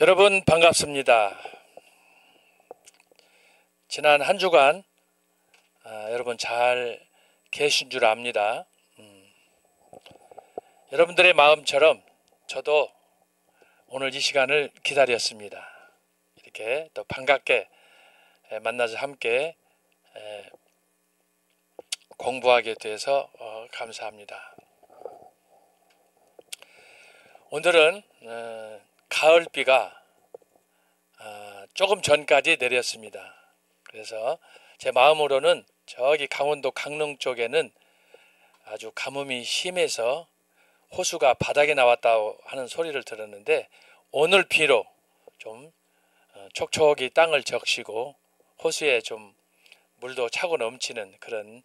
여러분 반갑습니다. 지난 한 주간 여러분 잘 계신 줄 압니다. 여러분들의 마음처럼 저도 오늘 이 시간을 기다렸습니다. 이렇게 또 반갑게 만나서 함께 공부하게 돼서 감사합니다. 오늘은 가을비가 조금 전까지 내렸습니다. 그래서 제 마음으로는 저기 강원도 강릉 쪽에는 아주 가뭄이 심해서 호수가 바닥에 나왔다고 하는 소리를 들었는데, 오늘 비로 좀 촉촉이 땅을 적시고 호수에 좀 물도 차고 넘치는 그런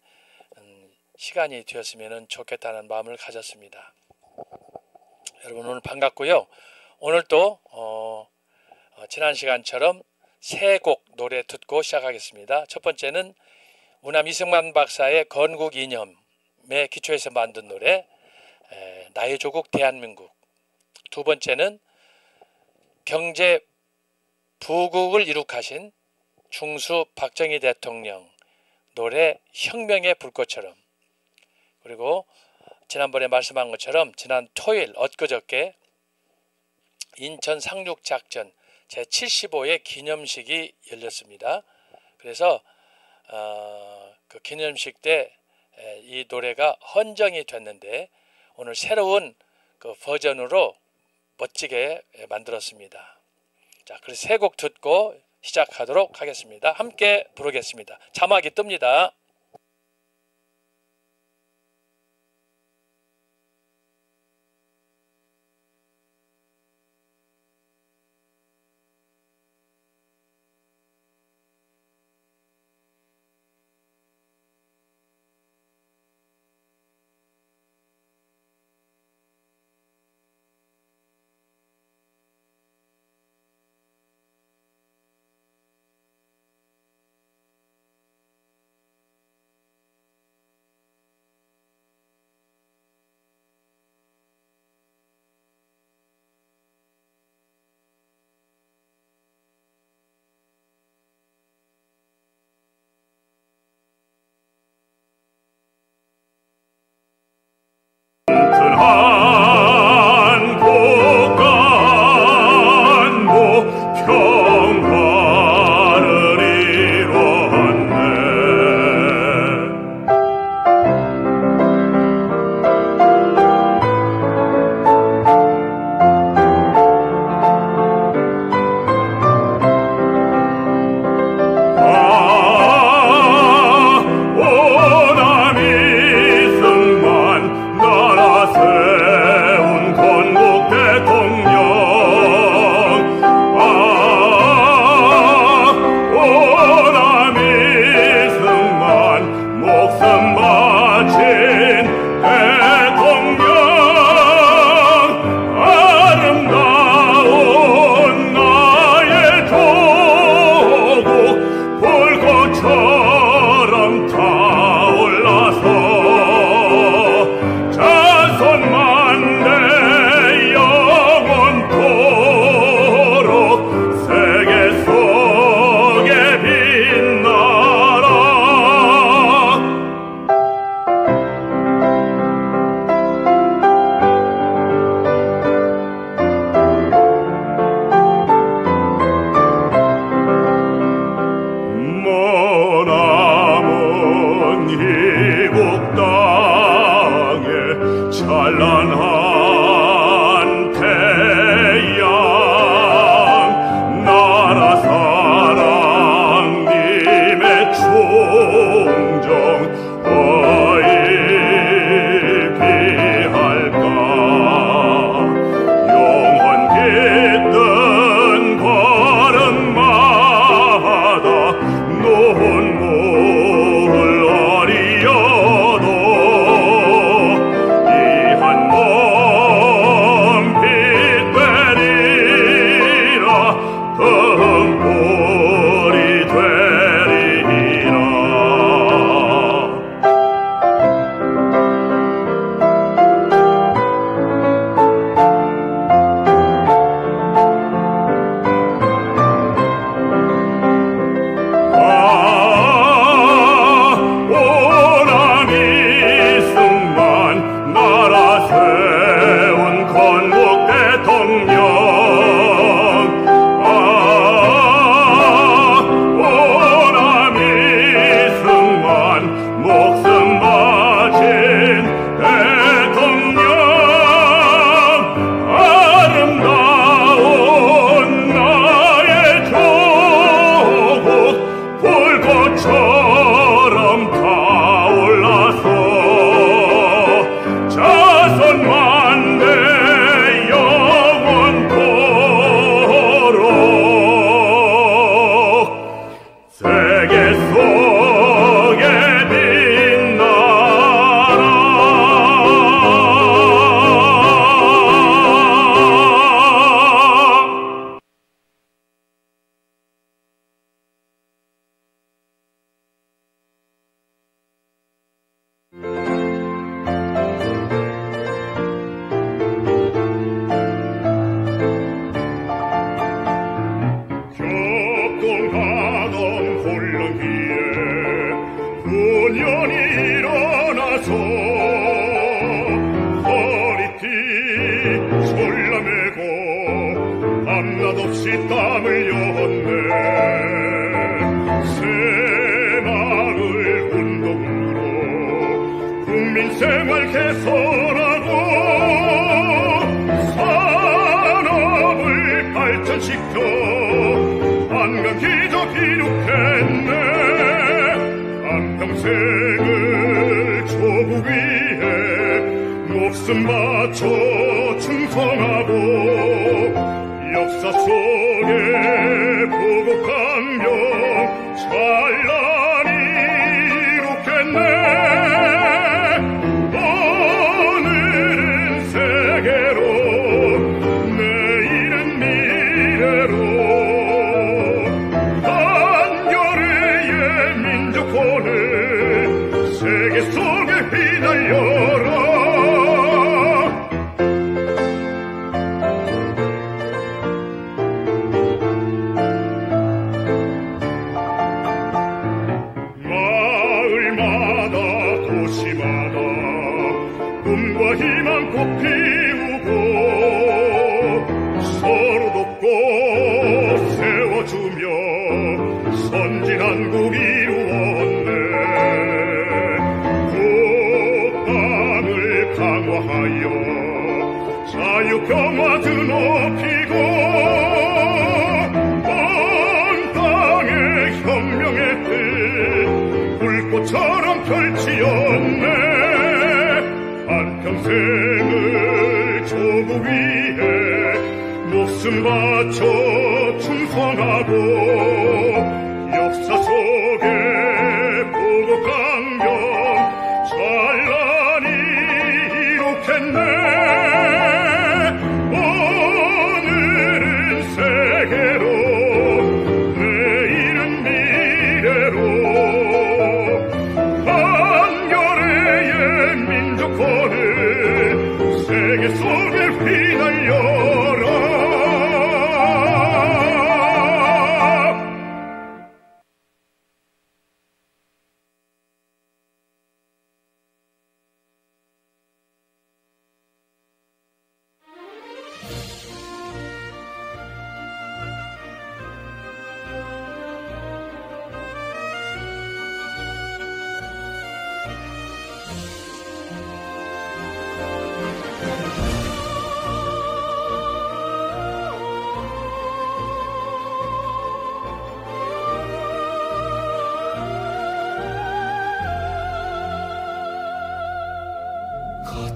시간이 되었으면 좋겠다는 마음을 가졌습니다. 여러분 오늘 반갑고요. 오늘 또 지난 시간처럼 세 곡 노래 듣고 시작하겠습니다. 첫 번째는 우남 이승만 박사의 건국 이념에 기초해서 만든 노래 나의 조국 대한민국. 두 번째는 경제 부국을 이룩하신 중수 박정희 대통령 노래 혁명의 불꽃처럼. 그리고 지난번에 말씀한 것처럼 지난 토요일 엊그저께 인천 상륙작전 제75회 기념식이 열렸습니다. 그래서 그 기념식 때 이 노래가 헌정이 됐는데 오늘 새로운 그 버전으로 멋지게 만들었습니다. 자, 그래서 세 곡 듣고 시작하도록 하겠습니다. 함께 부르겠습니다. 자막이 뜹니다.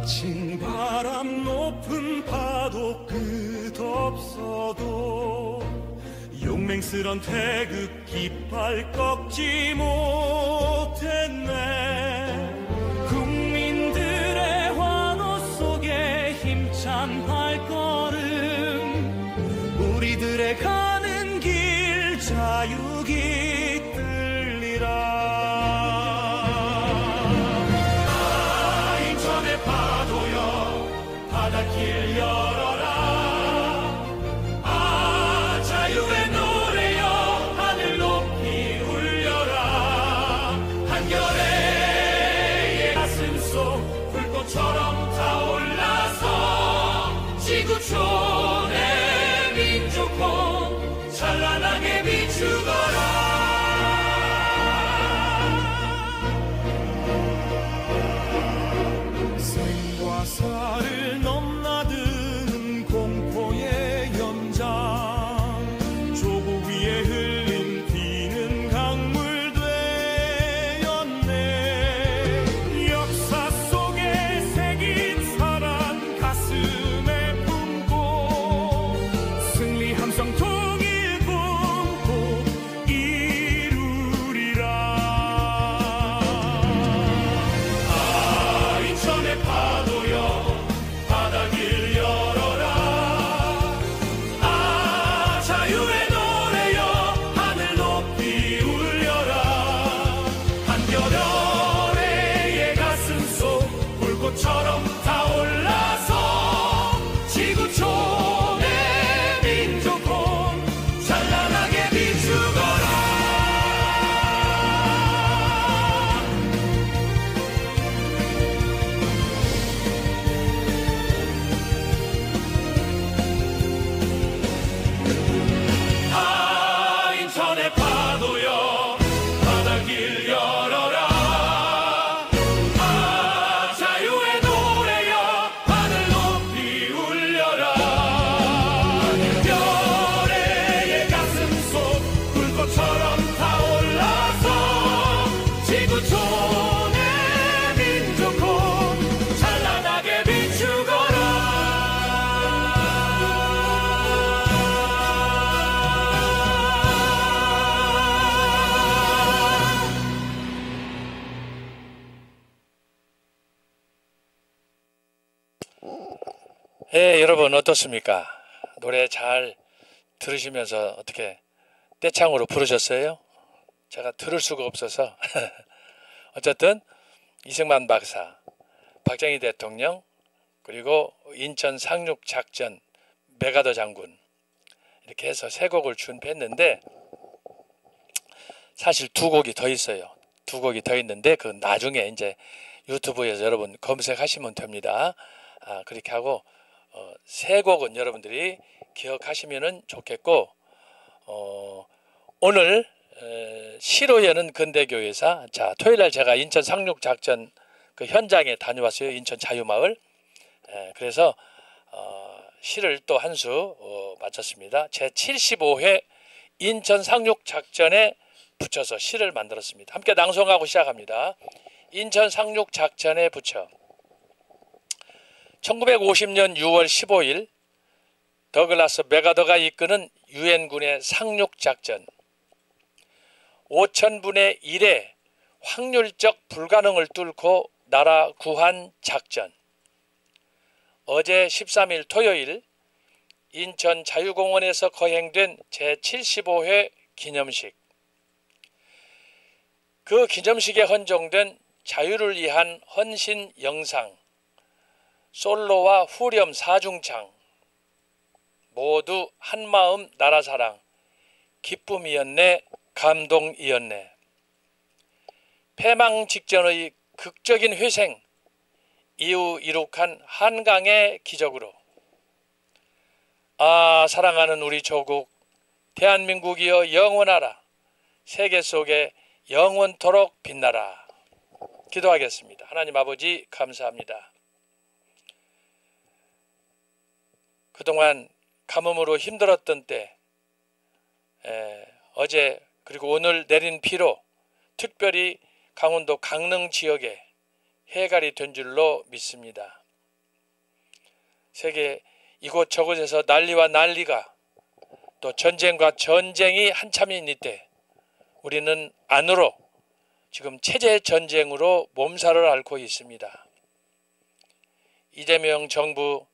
거친 바람 높은 파도 끝없어도 용맹스런 태극 깃발 꺾지 못했네. 국민들의 환호 속에 힘찬 발걸음, 우리들의 가는 길 자유기 뜰리라. 바닷길 열어라. 아, 자유의 노래여 하늘 높이 울려라. 한겨레의 가슴 속 불꽃처럼 타올라서 지구 촌 민족혼 찬란하게 비추거라. 생과 사를 넘나드는 공포의 현장, 조국 위에 흘린 피는 강물 되었네. 역사 속에 새긴 사랑 가슴에 품고 승리 함성 통일 꿈꾸 이루리라. 아, 인천의 파도여 바다길 열어라. 아, 자유의 노래여 하늘 높이 울려라. 한겨울의 가슴 속 불꽃처럼 타올라서 지구촌의 민족혼 찬란하게 비추거라. 아, 인천의 파도여 바다길 열어라. 아, 자유의 노래여 하늘 높이 울려라. 별의 가슴 속 불꽃처럼 타올라서 지구촌의 민족혼 찬란하게 비추거라. 예, 여러분 어떻습니까? 노래 잘 들으시면서 어떻게 떼창으로 부르셨어요? 제가 들을 수가 없어서 어쨌든 이승만 박사, 박정희 대통령, 그리고 인천 상륙작전 메가더 장군 이렇게 해서 세 곡을 준비했는데 사실 두 곡이 더 있어요. 두 곡이 더 있는데 그 나중에 이제 유튜브에서 여러분 검색하시면 됩니다. 그렇게 하고 세 곡은 여러분들이 기억하시면 좋겠고, 오늘 시로 여는 근대교회사, 자 토요일날 제가 인천 상륙작전 그 현장에 다녀왔어요. 인천 자유마을. 그래서 시를 또 한 수 마쳤습니다. 제 75회 인천 상륙작전에 붙여서 시를 만들었습니다. 함께 낭송하고 시작합니다. 인천 상륙작전에 붙여 1950년 6월 15일 더글라스 메가더가 이끄는 유엔군의 상륙작전, 5,000분의 1의 확률적 불가능을 뚫고 나라 구한 작전. 어제 13일 토요일 인천 자유공원에서 거행된 제75회 기념식. 그 기념식에 헌정된 자유를 위한 헌신 영상, 솔로와 후렴 사중창, 모두 한마음 나라사랑, 기쁨이었네, 감동이었네. 패망 직전의 극적인 회생, 이후 이룩한 한강의 기적으로 아, 사랑하는 우리 조국 대한민국이여 영원하라. 세계 속에 영원토록 빛나라. 기도하겠습니다. 하나님 아버지 감사합니다. 그동안 가뭄으로 힘들었던 때, 어제 그리고 오늘 내린 비로 특별히 강원도 강릉 지역에 해갈이 된 줄로 믿습니다. 세계 이곳저곳에서 난리와 난리가, 또 전쟁과 전쟁이 한참인 이때 우리는 안으로 지금 체제 전쟁으로 몸살을 앓고 있습니다. 이재명 정부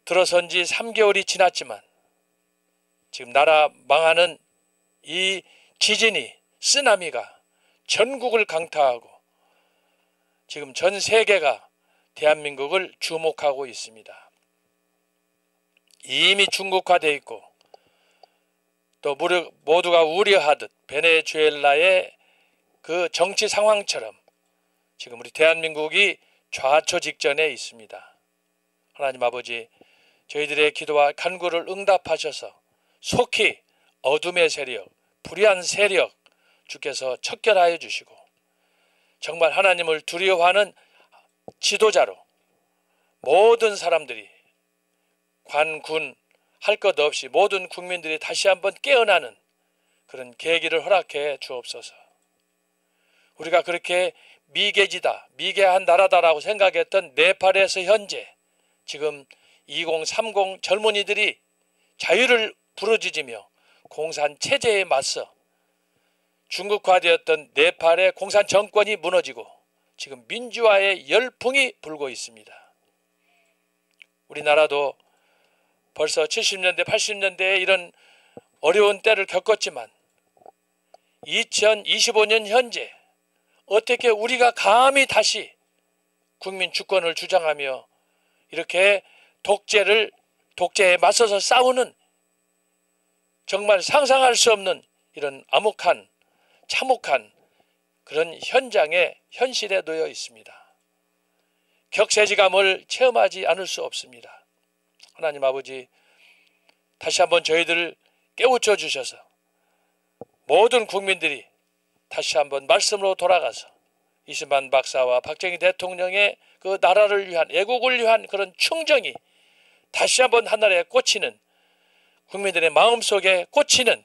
들어선 지 3개월이 지났지만 지금 나라 망하는 이 지진이, 쓰나미가 전국을 강타하고 지금 전 세계가 대한민국을 주목하고 있습니다. 이미 중국화되어 있고 또 모두가 우려하듯 베네수엘라의 그 정치 상황처럼 지금 우리 대한민국이 좌초 직전에 있습니다. 하나님 아버지, 저희들의 기도와 간구를 응답하셔서 속히 어둠의 세력, 불의한 세력 주께서 척결하여 주시고 정말 하나님을 두려워하는 지도자로 모든 사람들이 관, 군 할 것 없이 모든 국민들이 다시 한번 깨어나는 그런 계기를 허락해 주옵소서. 우리가 그렇게 미개지다, 미개한 나라다라고 생각했던 네팔에서 현재 지금 2030 젊은이들이 자유를 부르짖으며 공산 체제에 맞서 중국화되었던 네팔의 공산 정권이 무너지고 지금 민주화의 열풍이 불고 있습니다. 우리나라도 벌써 70년대, 80년대에 이런 어려운 때를 겪었지만 2025년 현재 어떻게 우리가 감히 다시 국민 주권을 주장하며 이렇게 독재에 맞서서 싸우는 정말 상상할 수 없는 이런 암묵한 참혹한 그런 현실에 놓여 있습니다. 격세지감을 체험하지 않을 수 없습니다. 하나님 아버지, 다시 한번 저희들을 깨우쳐 주셔서 모든 국민들이 다시 한번 말씀으로 돌아가서 이승만 박사와 박정희 대통령의 그 나라를 위한, 애국을 위한 그런 충정이 다시 한번 하늘에 꽂히는, 국민들의 마음속에 꽂히는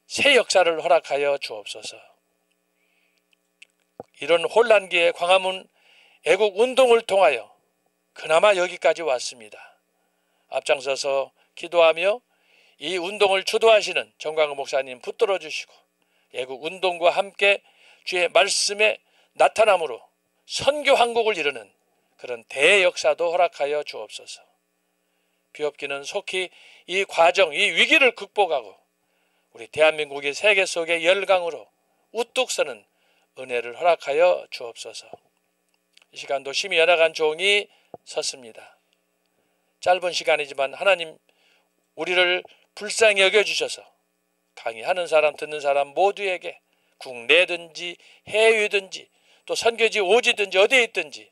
새 역사를 허락하여 주옵소서. 이런 혼란기에 광화문 애국운동을 통하여 그나마 여기까지 왔습니다. 앞장서서 기도하며 이 운동을 주도하시는 정광훈 목사님 붙들어 주시고 애국운동과 함께 주의 말씀의 나타남으로 선교 한국을 이루는 그런 대역사도 허락하여 주옵소서. 비옵기는 속히 이 과정, 이 위기를 극복하고 우리 대한민국이 세계 속의 열강으로 우뚝 서는 은혜를 허락하여 주옵소서. 이 시간도 심히 연약한 종이 섰습니다. 짧은 시간이지만 하나님 우리를 불쌍히 여겨주셔서 강의하는 사람 듣는 사람 모두에게 국내든지 해외든지 또 선교지 오지든지 어디에 있든지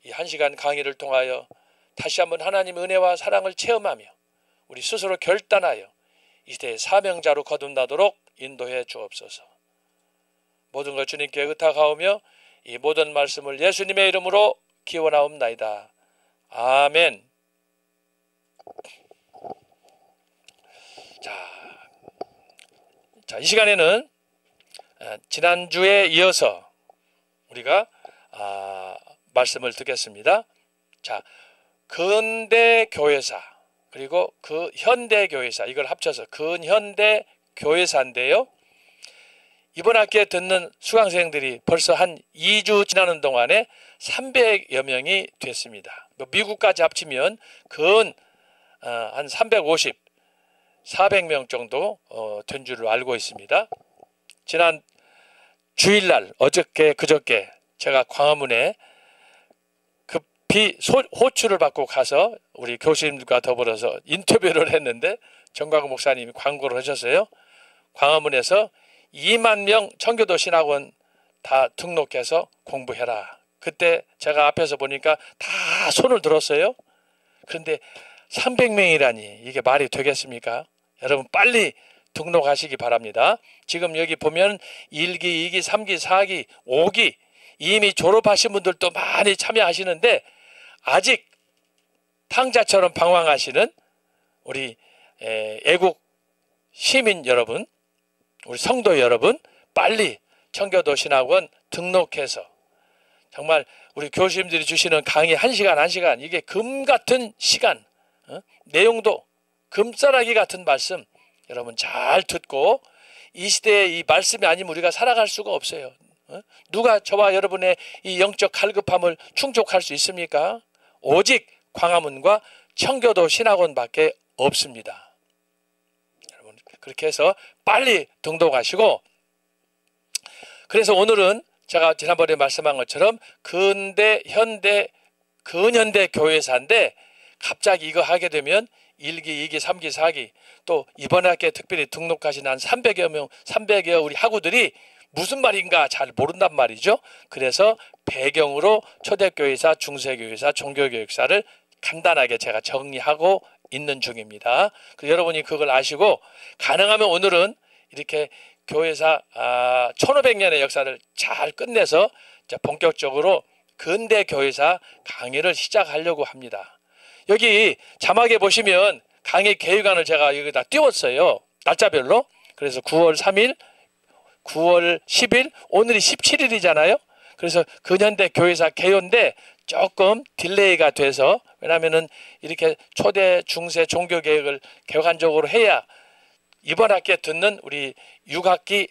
이 한 시간 강의를 통하여 다시 한번 하나님의 은혜와 사랑을 체험하며 우리 스스로 결단하여 이 시대의 사명자로 거듭나도록 인도해 주옵소서. 모든 것 주님께 의탁하오며 이 모든 말씀을 예수님의 이름으로 기원하옵나이다. 아멘. 자, 이 시간에는 지난주에 이어서 우리가 말씀을 듣겠습니다. 자, 근대 교회사 그리고 그 현대 교회사, 이걸 합쳐서 근현대 교회사인데요. 이번 학기에 듣는 수강생들이 벌써 한 2주 지나는 동안에 300여 명이 됐습니다. 미국까지 합치면 한 350, 400명 정도 된 줄로 알고 있습니다. 지난 주일날 어저께 그저께 제가 광화문에 급히 호출을 받고 가서 우리 교수님들과 더불어서 인터뷰를 했는데 정광훈 목사님이 광고를 하셨어요. 광화문에서 2만 명 청교도 신학원 다 등록해서 공부해라. 그때 제가 앞에서 보니까 다 손을 들었어요. 그런데 300명이라니 이게 말이 되겠습니까? 여러분 빨리 등록하시기 바랍니다. 지금 여기 보면 1기, 2기, 3기, 4기, 5기 이미 졸업하신 분들도 많이 참여하시는데 아직 탕자처럼 방황하시는 우리 애국 시민 여러분, 우리 성도 여러분 빨리 청교도 신학원 등록해서 정말 우리 교수님들이 주시는 강의 1시간 이게 금 같은 시간, 내용도 금싸라기 같은 말씀 여러분 잘 듣고 이 시대에 이 말씀이 아니면 우리가 살아갈 수가 없어요. 누가 저와 여러분의 이 영적 갈급함을 충족할 수 있습니까? 오직 광화문과 청교도 신학원밖에 없습니다. 여러분 그렇게 해서 빨리 등록하시고, 그래서 오늘은 제가 지난번에 말씀한 것처럼 근대, 현대, 근현대 교회사인데 갑자기 이거 하게 되면 1기, 2기, 3기, 4기 또 이번 학기에 특별히 등록하신 한 300여 명, 300여 우리 학우들이 무슨 말인가 잘 모른단 말이죠. 그래서 배경으로 초대교회사, 중세교회사, 종교교육사를 간단하게 제가 정리하고 있는 중입니다. 여러분이 그걸 아시고 가능하면 오늘은 이렇게 교회사 1500년의 역사를 잘 끝내서 본격적으로 근대 교회사 강의를 시작하려고 합니다. 여기 자막에 보시면 강의 계획안을 제가 여기다 띄웠어요. 날짜별로. 그래서 9월 3일, 9월 10일, 오늘이 17일이잖아요. 그래서 근현대 교회사 개요인데 조금 딜레이가 돼서, 왜냐하면은 이렇게 초대, 중세 종교 계획을 객관적으로 해야 이번 학기에 듣는 우리 6학기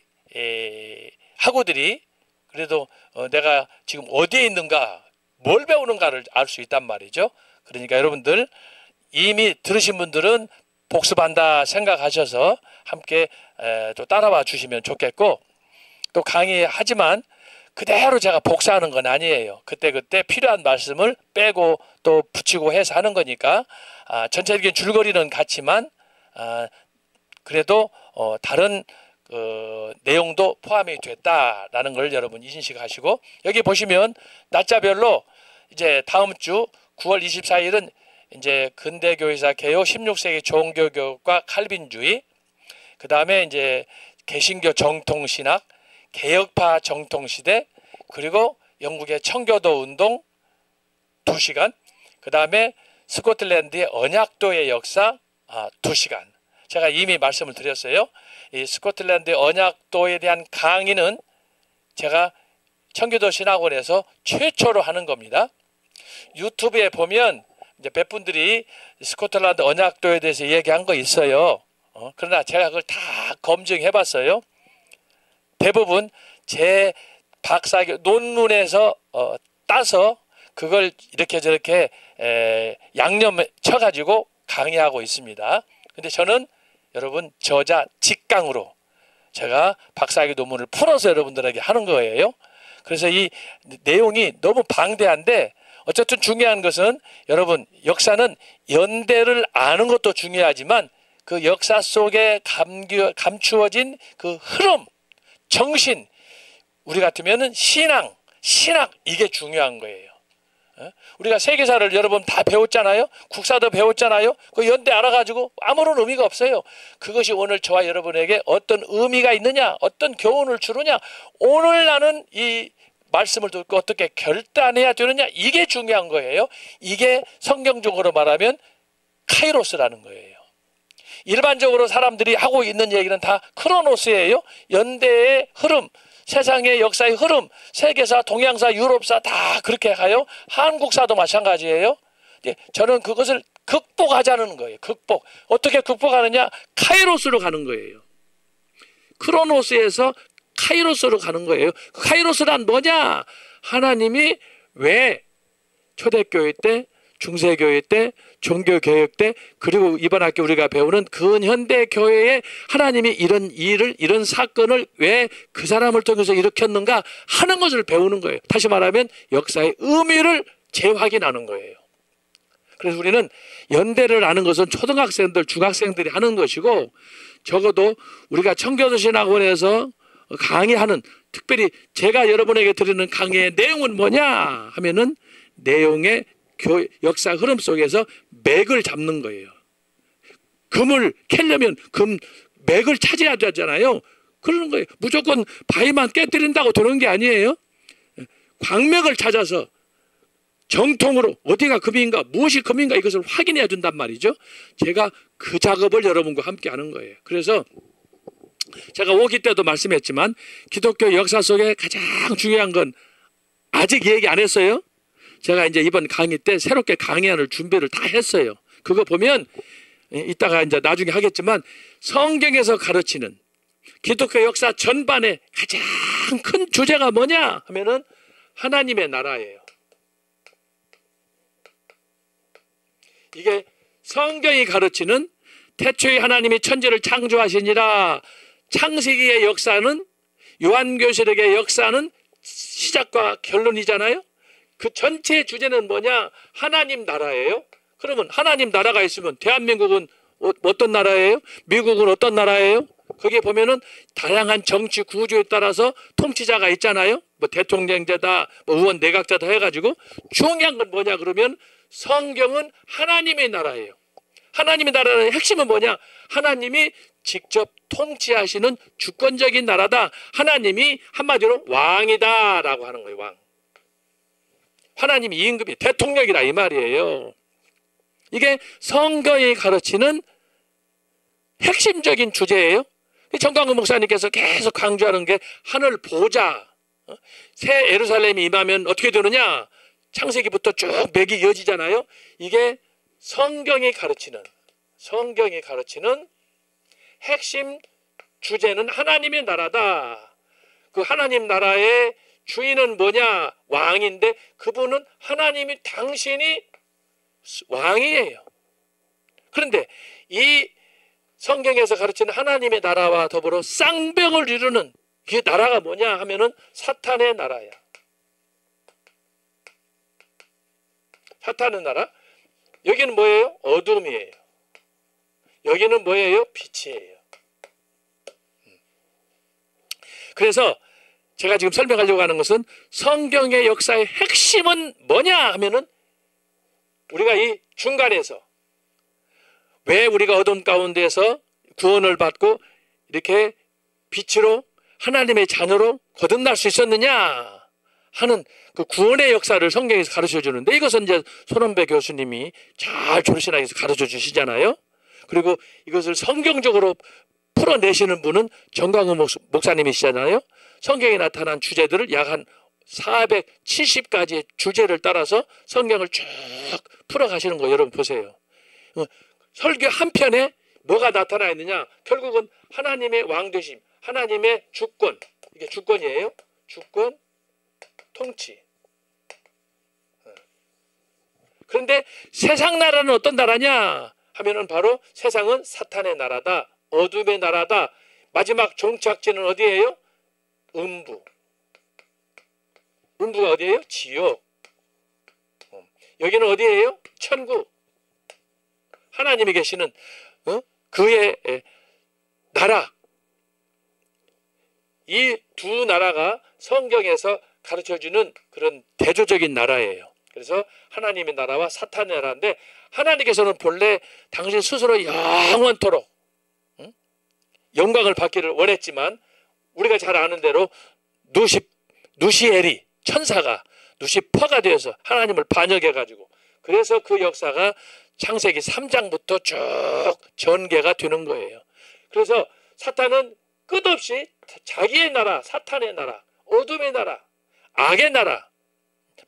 학우들이 그래도 내가 지금 어디에 있는가, 뭘 배우는가를 알 수 있단 말이죠. 그러니까 여러분들 이미 들으신 분들은 복습한다 생각하셔서 함께 또 따라와 주시면 좋겠고, 또 강의하지만 그대로 제가 복사하는 건 아니에요. 그때그때 필요한 말씀을 빼고 또 붙이고 해서 하는 거니까 전체적인 줄거리는 같지만 그래도 다른 내용도 포함이 됐다라는 걸 여러분 인식하시고, 여기 보시면 날짜별로 이제 다음 주 9월 24일은 이제 근대교회사 개요 16세기 종교교육과 칼빈주의, 그 다음에 이제 개신교 정통신학, 개혁파 정통시대, 그리고 영국의 청교도 운동 2시간, 그 다음에 스코틀랜드의 언약도의 역사 2시간. 제가 이미 말씀을 드렸어요. 이 스코틀랜드의 언약도에 대한 강의는 제가 청교도 신학원에서 최초로 하는 겁니다. 유튜브에 보면 이제 몇 분들이 스코틀랜드 언약도에 대해서 얘기한 거 있어요. 그러나 제가 그걸 다 검증해 봤어요. 대부분 제 박사학위 논문에서 따서 그걸 이렇게 저렇게 양념 쳐가지고 강의하고 있습니다. 근데 저는 여러분 저자 직강으로 제가 박사학위 논문을 풀어서 여러분들에게 하는 거예요. 그래서 이 내용이 너무 방대한데 어쨌든 중요한 것은 여러분 역사는 연대를 아는 것도 중요하지만 그 역사 속에 감추어진 그 흐름, 정신, 우리 같으면은 신앙 이게 중요한 거예요. 우리가 세계사를 여러분 다 배웠잖아요. 국사도 배웠잖아요. 그 연대 알아가지고 아무런 의미가 없어요. 그것이 오늘 저와 여러분에게 어떤 의미가 있느냐, 어떤 교훈을 주느냐, 오늘 나는 이 말씀을 듣고 어떻게 결단해야 되느냐, 이게 중요한 거예요. 이게 성경적으로 말하면 카이로스라는 거예요. 일반적으로 사람들이 하고 있는 얘기는 다 크로노스예요. 연대의 흐름, 세상의 역사의 흐름, 세계사, 동양사, 유럽사 다 그렇게 가요. 한국사도 마찬가지예요. 저는 그것을 극복하자는 거예요. 극복. 어떻게 극복하느냐? 카이로스로 가는 거예요. 크로노스에서 카이로스로 가는 거예요. 카이로스란 뭐냐? 하나님이 왜 초대교회 때, 중세교회 때, 종교개혁 때, 그리고 이번 학기 우리가 배우는 근현대교회에 하나님이 이런 일을, 이런 사건을 왜 그 사람을 통해서 일으켰는가 하는 것을 배우는 거예요. 다시 말하면 역사의 의미를 재확인하는 거예요. 그래서 우리는 연대를 아는 것은 초등학생들, 중학생들이 하는 것이고, 적어도 우리가 청교도 신학원에서 강의하는, 특별히 제가 여러분에게 드리는 강의의 내용은 뭐냐 하면은 내용의 역사 흐름 속에서 맥을 잡는 거예요. 금을 캐려면 맥을 찾아야 되잖아요. 그러는 거예요. 무조건 바위만 깨뜨린다고 되는 게 아니에요. 광맥을 찾아서 정통으로 어디가 금인가, 무엇이 금인가, 이것을 확인해야 된단 말이죠. 제가 그 작업을 여러분과 함께 하는 거예요. 그래서 제가 5기 때도 말씀했지만 기독교 역사 속에 가장 중요한 건 아직 얘기 안 했어요. 제가 이제 이번 강의 때 새롭게 강의안을 준비를 다 했어요. 그거 보면 이따가 이제 나중에 하겠지만 성경에서 가르치는 기독교 역사 전반의 가장 큰 주제가 뭐냐 하면은 하나님의 나라예요. 이게 성경이 가르치는 태초에 하나님이 천지를 창조하시니라. 창세기의 역사는, 요한계시록의 역사는 시작과 결론이잖아요. 그 전체 주제는 뭐냐? 하나님 나라예요. 그러면 하나님 나라가 있으면 대한민국은 어떤 나라예요? 미국은 어떤 나라예요? 거기에 보면은 다양한 정치 구조에 따라서 통치자가 있잖아요. 뭐 대통령제다, 뭐 의원 내각제다 해가지고 중요한 건 뭐냐 그러면 성경은 하나님의 나라예요. 하나님의 나라의 핵심은 뭐냐? 하나님이 직접 통치하시는 주권적인 나라다. 하나님이 한마디로 왕이다 라고 하는 거예요. 왕. 하나님이 임금이 대통령이다 이 말이에요. 이게 성경이 가르치는 핵심적인 주제예요. 정광훈 목사님께서 계속 강조하는 게 하늘 보좌. 새 예루살렘이 임하면 어떻게 되느냐? 창세기부터 쭉 맥이 이어지잖아요. 이게 성경이 가르치는 핵심 주제는 하나님의 나라다. 그 하나님 나라의 주인은 뭐냐? 왕인데 그분은 하나님이 당신이 왕이에요. 그런데 이 성경에서 가르치는 하나님의 나라와 더불어 쌍벽을 이루는 그 나라가 뭐냐 하면은 사탄의 나라야. 사탄의 나라. 여기는 뭐예요? 어둠이에요. 여기는 뭐예요? 빛이에요. 그래서 제가 지금 설명하려고 하는 것은 성경의 역사의 핵심은 뭐냐 하면은 우리가 이 중간에서 왜 우리가 어둠 가운데서 구원을 받고 이렇게 빛으로 하나님의 자녀로 거듭날 수 있었느냐 하는 그 구원의 역사를 성경에서 가르쳐 주는데 이것은 이제 손원배 교수님이 잘 조르신학에서 가르쳐 주시잖아요. 그리고 이것을 성경적으로 풀어내시는 분은 정광훈 목사님이시잖아요. 성경에 나타난 주제들을 약 한 470가지의 주제를 따라서 성경을 쭉 풀어가시는 거 여러분 보세요. 설교 한 편에 뭐가 나타나 있느냐? 결국은 하나님의 왕되심, 하나님의 주권, 이게 주권이에요. 주권, 통치. 그런데 세상 나라는 어떤 나라냐 하면은 바로 세상은 사탄의 나라다, 어둠의 나라다. 마지막 종착지는 어디예요? 음부. 음부가 어디예요? 지옥. 여기는 어디예요? 천국. 하나님이 계시는 그의 나라. 이 두 나라가 성경에서 가르쳐주는 그런 대조적인 나라예요. 그래서 하나님의 나라와 사탄의 나라인데 하나님께서는 본래 당신 스스로 영원토록 영광을 받기를 원했지만 우리가 잘 아는 대로 누시엘이 천사가 누시퍼가 되어서 하나님을 반역해가지고 그래서 그 역사가 창세기 3장부터 쭉 전개가 되는 거예요. 그래서 사탄은 끝없이 자기의 나라, 사탄의 나라, 어둠의 나라, 악의 나라,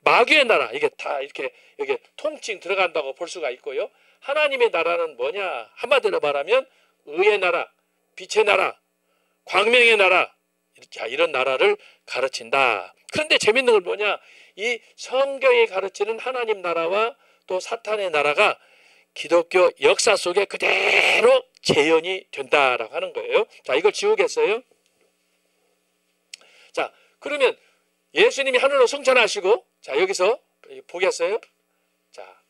마귀의 나라 이게 다 이렇게 통칭 들어간다고 볼 수가 있고요. 하나님의 나라는 뭐냐? 한마디로 말하면 의의 나라, 빛의 나라, 광명의 나라 이런 나라를 가르친다. 그런데 재밌는 건 뭐냐? 이 성경이 가르치는 하나님 나라와 또 사탄의 나라가 기독교 역사 속에 그대로 재현이 된다라고 하는 거예요. 자, 이걸 지우겠어요? 자, 그러면 예수님이 하늘로 승천하시고 자, 여기서 보겠어요? 자,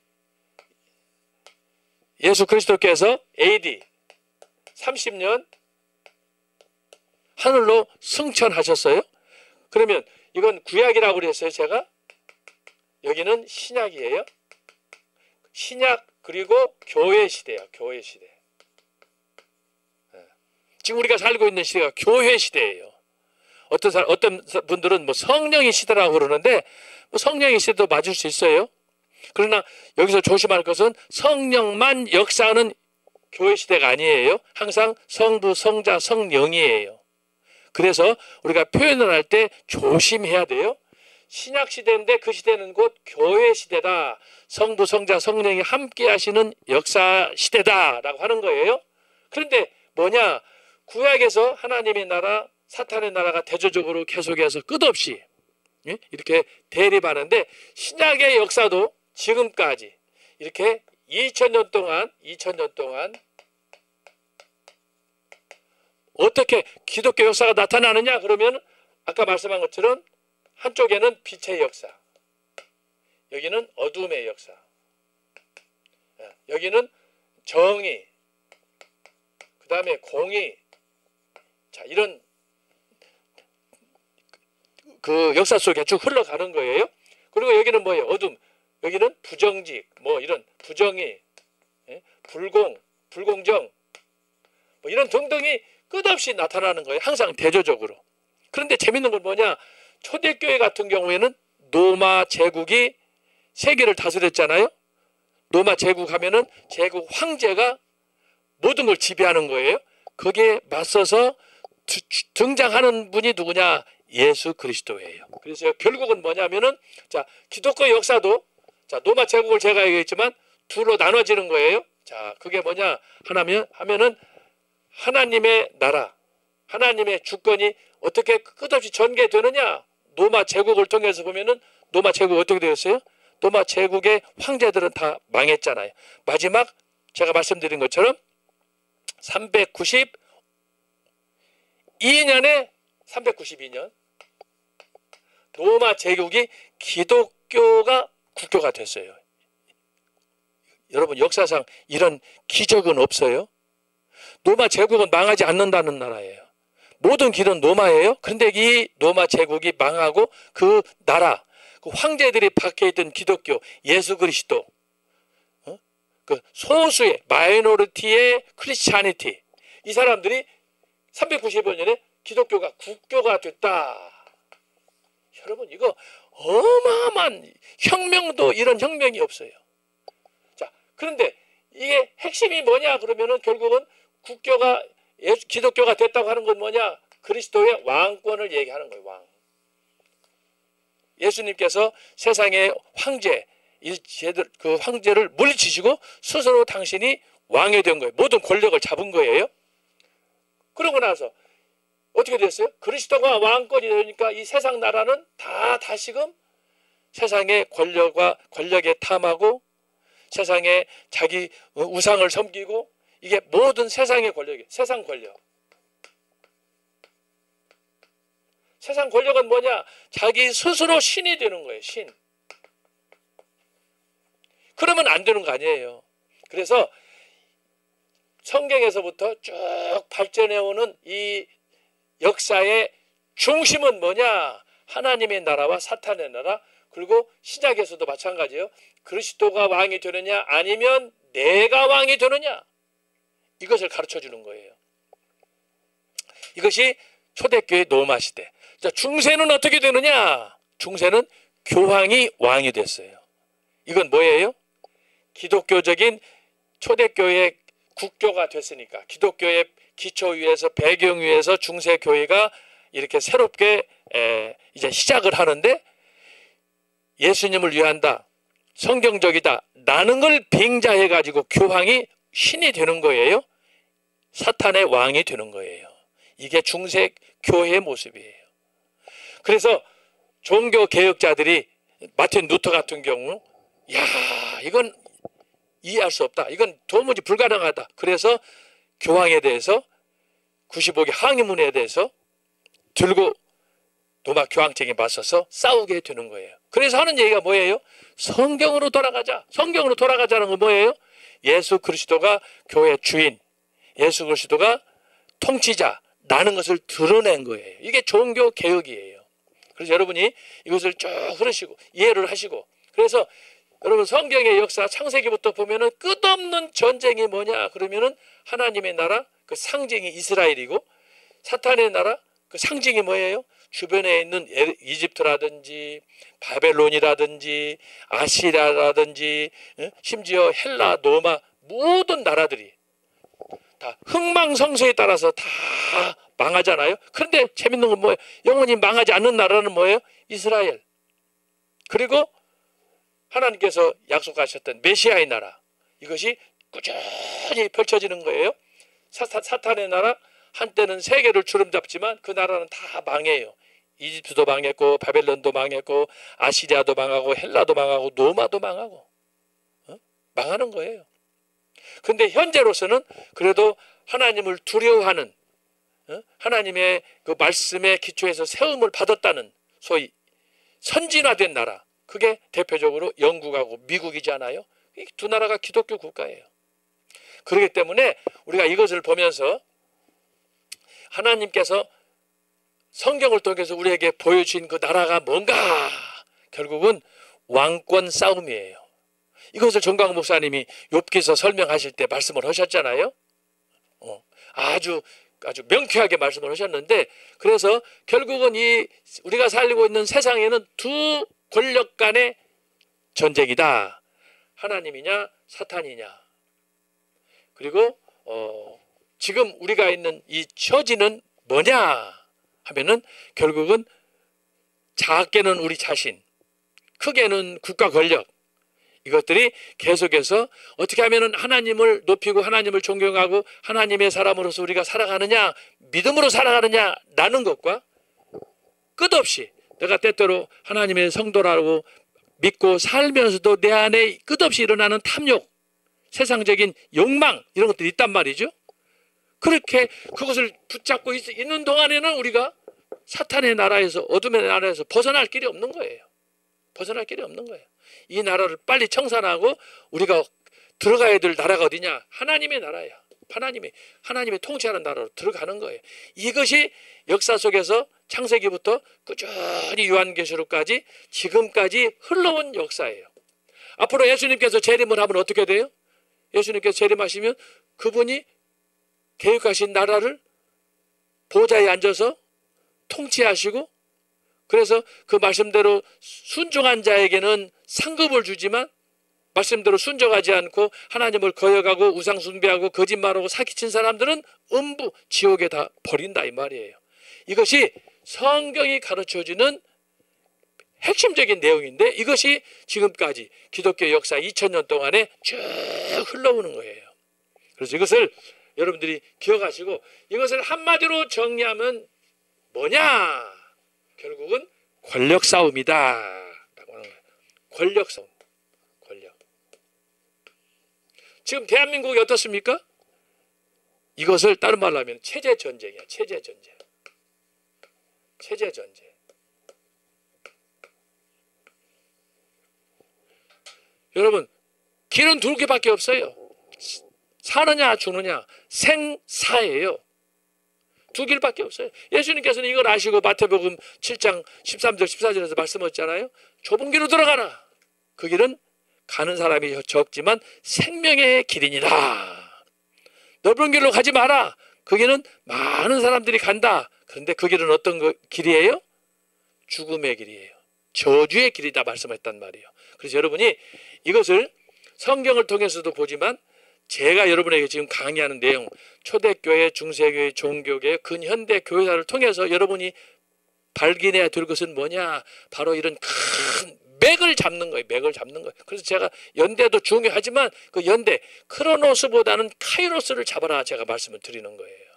예수 그리스도께서 AD 30년 하늘로 승천하셨어요. 그러면 이건 구약이라고 그랬어요, 제가. 여기는 신약이에요. 신약 그리고 교회 시대예요. 교회 시대. 지금 우리가 살고 있는 시대가 교회 시대예요. 어떤 분들은 뭐 성령의 시대라고 그러는데 뭐 성령의 시대도 맞을 수 있어요. 그러나 여기서 조심할 것은 성령만 역사하는 교회 시대가 아니에요. 항상 성부, 성자, 성령이에요. 그래서 우리가 표현을 할 때 조심해야 돼요. 신약 시대인데 그 시대는 곧 교회 시대다. 성부, 성자, 성령이 함께 하시는 역사 시대다라고 하는 거예요. 그런데 뭐냐? 구약에서 하나님의 나라, 사탄의 나라가 대조적으로 계속해서 끝없이 이렇게 대립하는데 신약의 역사도 지금까지 이렇게 2000년 동안 어떻게 기독교 역사가 나타나느냐? 그러면 아까 말씀한 것처럼 한쪽에는 빛의 역사, 여기는 어둠의 역사, 여기는 정의, 그 다음에 공의, 자 이런 그 역사 속에 쭉 흘러가는 거예요. 그리고 여기는 뭐예요? 어둠. 여기는 부정직, 뭐 이런 부정의, 불공정, 뭐 이런 등등이 끝없이 나타나는 거예요. 항상 대조적으로. 그런데 재밌는 건 뭐냐? 초대교회 같은 경우에는 로마 제국이 세계를 다스렸잖아요. 로마 제국 하면은 제국 황제가 모든 걸 지배하는 거예요. 거기에 맞서서 등장하는 분이 누구냐? 예수 그리스도예요. 그래서 결국은 뭐냐면은, 자, 기독교 역사도, 자, 로마 제국을 제가 얘기했지만 둘로 나눠지는 거예요. 자, 그게 뭐냐 하면은 하나님의 나라, 하나님의 주권이 어떻게 끝없이 전개되느냐? 로마 제국을 통해서 보면은 로마 제국 어떻게 되었어요? 로마 제국의 황제들은 다 망했잖아요. 마지막 제가 말씀드린 것처럼 392년에 로마 제국이 기독교가 국교가 됐어요. 여러분, 역사상 이런 기적은 없어요. 로마 제국은 망하지 않는다는 나라예요. 모든 길은 로마예요. 그런데 이 로마 제국이 망하고 그 나라, 그 황제들이 박혀있던 기독교, 예수 그리스도, 그 소수의 마이너리티의 크리스찬이티, 이 사람들이 395년에 기독교가 국교가 됐다. 여러분, 이거 어마어마한 혁명도 이런 혁명이 없어요. 자, 그런데 이게 핵심이 뭐냐 그러면은 결국은 국교가 기독교가 됐다고 하는 건 뭐냐? 그리스도의 왕권을 얘기하는 거예요. 왕. 예수님께서 세상의 황제, 그 황제를 물리치시고 스스로 당신이 왕이 된 거예요. 모든 권력을 잡은 거예요. 그러고 나서 어떻게 됐어요? 그리스도가 왕권이 되니까 이 세상 나라는 다 다시금 세상의 권력에 탐하고 세상에 자기 우상을 섬기고, 이게 모든 세상의 권력이에요. 세상 권력. 세상 권력은 뭐냐? 자기 스스로 신이 되는 거예요. 신. 그러면 안 되는 거 아니에요. 그래서 성경에서부터 쭉 발전해오는 이 역사의 중심은 뭐냐? 하나님의 나라와 사탄의 나라, 그리고 신약에서도 마찬가지예요. 그리스도가 왕이 되느냐 아니면 내가 왕이 되느냐, 이것을 가르쳐주는 거예요. 이것이 초대교회 로마 시대. 자, 중세는 어떻게 되느냐? 중세는 교황이 왕이 됐어요. 이건 뭐예요? 기독교적인 초대교회 국교가 됐으니까, 기독교의 기초 위에서 배경 위에서 중세교회가 이렇게 새롭게 이제 시작을 하는데, 예수님을 위한다, 성경적이다 라는 걸 빙자해 가지고 교황이 신이 되는 거예요. 사탄의 왕이 되는 거예요. 이게 중세 교회의 모습이에요. 그래서 종교 개혁자들이 마틴 루터 같은 경우, 야, 이건 이해할 수 없다, 이건 도무지 불가능하다. 그래서 교황에 대해서 95개 항의문에 대해서 들고 로마 교황청에 맞서서 싸우게 되는 거예요. 그래서 하는 얘기가 뭐예요? 성경으로 돌아가자. 성경으로 돌아가자는 건 뭐예요? 예수 그리스도가 교회 주인, 예수 그리스도가 통치자라는 것을 드러낸 거예요. 이게 종교 개혁이에요. 그래서 여러분이 이것을 쭉 흐르시고 이해를 하시고, 그래서 여러분 성경의 역사 창세기부터 보면은 끝없는 전쟁이 뭐냐 그러면은 하나님의 나라 그 상징이 이스라엘이고, 사탄의 나라 그 상징이 뭐예요? 주변에 있는 이집트라든지 바벨론이라든지 아시리아라든지 심지어 헬라, 로마 모든 나라들이 다 흥망성쇠에 따라서 다 망하잖아요. 그런데 재밌는 건 뭐예요? 영원히 망하지 않는 나라는 뭐예요? 이스라엘. 그리고 하나님께서 약속하셨던 메시아의 나라, 이것이 꾸준히 펼쳐지는 거예요. 사탄의 나라, 한때는 세계를 주름잡지만 그 나라는 다 망해요. 이집트도 망했고 바벨론도 망했고 아시리아도 망하고 헬라도 망하고 로마도 망하고 망하는 거예요. 그런데 현재로서는 그래도 하나님을 두려워하는, 하나님의 그 말씀의 기초에서 세움을 받았다는 소위 선진화된 나라, 그게 대표적으로 영국하고 미국이잖아요. 이 두 나라가 기독교 국가예요. 그렇기 때문에 우리가 이것을 보면서 하나님께서 성경을 통해서 우리에게 보여주신 그 나라가 뭔가, 결국은 왕권 싸움이에요. 이것을 정광 목사님이 욥기서 설명하실 때 말씀을 하셨잖아요. 아주 명쾌하게 말씀을 하셨는데, 그래서 결국은 우리가 살고 있는 세상에는 두 권력 간의 전쟁이다. 하나님이냐 사탄이냐. 그리고 지금 우리가 있는 이 처지는 뭐냐 하면은 결국은 작게는 우리 자신, 크게는 국가 권력, 이것들이 계속해서 어떻게 하면은 하나님을 높이고 하나님을 존경하고 하나님의 사람으로서 우리가 살아가느냐, 믿음으로 살아가느냐라는 것과 끝없이 내가 때때로 하나님의 성도라고 믿고 살면서도 내 안에 끝없이 일어나는 탐욕, 세상적인 욕망, 이런 것들이 있단 말이죠. 그렇게 그것을 붙잡고 있는 동안에는 우리가 사탄의 나라에서, 어둠의 나라에서 벗어날 길이 없는 거예요. 벗어날 길이 없는 거예요. 이 나라를 빨리 청산하고 우리가 들어가야 될 나라가 어디냐? 하나님의 나라야. 하나님의 통치하는 나라로 들어가는 거예요. 이것이 역사 속에서 창세기부터 꾸준히 요한계시록까지 지금까지 흘러온 역사예요. 앞으로 예수님께서 재림을 하면 어떻게 돼요? 예수님께서 재림하시면 그분이 계획하신 나라를 보좌에 앉아서 통치하시고, 그래서 그 말씀대로 순종한 자에게는 상급을 주지만 말씀대로 순종하지 않고 하나님을 거역하고 우상 숭배하고 거짓말하고 사기친 사람들은 음부 지옥에 다 버린다, 이 말이에요. 이것이 성경이 가르쳐주는 핵심적인 내용인데, 이것이 지금까지 기독교 역사 2000년 동안에 쭉 흘러오는 거예요. 그래서 이것을 여러분들이 기억하시고, 이것을 한마디로 정리하면 뭐냐? 결국은 권력 싸움이다. 권력 싸움. 권력. 지금 대한민국이 어떻습니까? 이것을 다른 말로 하면 체제 전쟁이야. 체제 전쟁. 체제 전쟁. 여러분, 길은 두 개밖에 없어요. 사느냐 죽느냐, 생사예요. 두 길밖에 없어요. 예수님께서는 이걸 아시고 마태복음 7장 13절 14절에서 말씀하셨잖아요. 좁은 길로 들어가라. 그 길은 가는 사람이 적지만 생명의 길이니라. 넓은 길로 가지 마라. 그 길은 많은 사람들이 간다. 그런데 그 길은 어떤 길이에요? 죽음의 길이에요. 저주의 길이다 말씀했단 말이에요. 그래서 여러분이 이것을 성경을 통해서도 보지만, 제가 여러분에게 지금 강의하는 내용, 초대교회, 중세교회, 종교교회, 근현대 교회사를 통해서 여러분이 발견해야 될 것은 뭐냐? 바로 이런 큰 맥을 잡는 거예요. 맥을 잡는 거예요. 그래서 제가 연대도 중요하지만 그 연대, 크로노스보다는 카이로스를 잡아라, 제가 말씀을 드리는 거예요.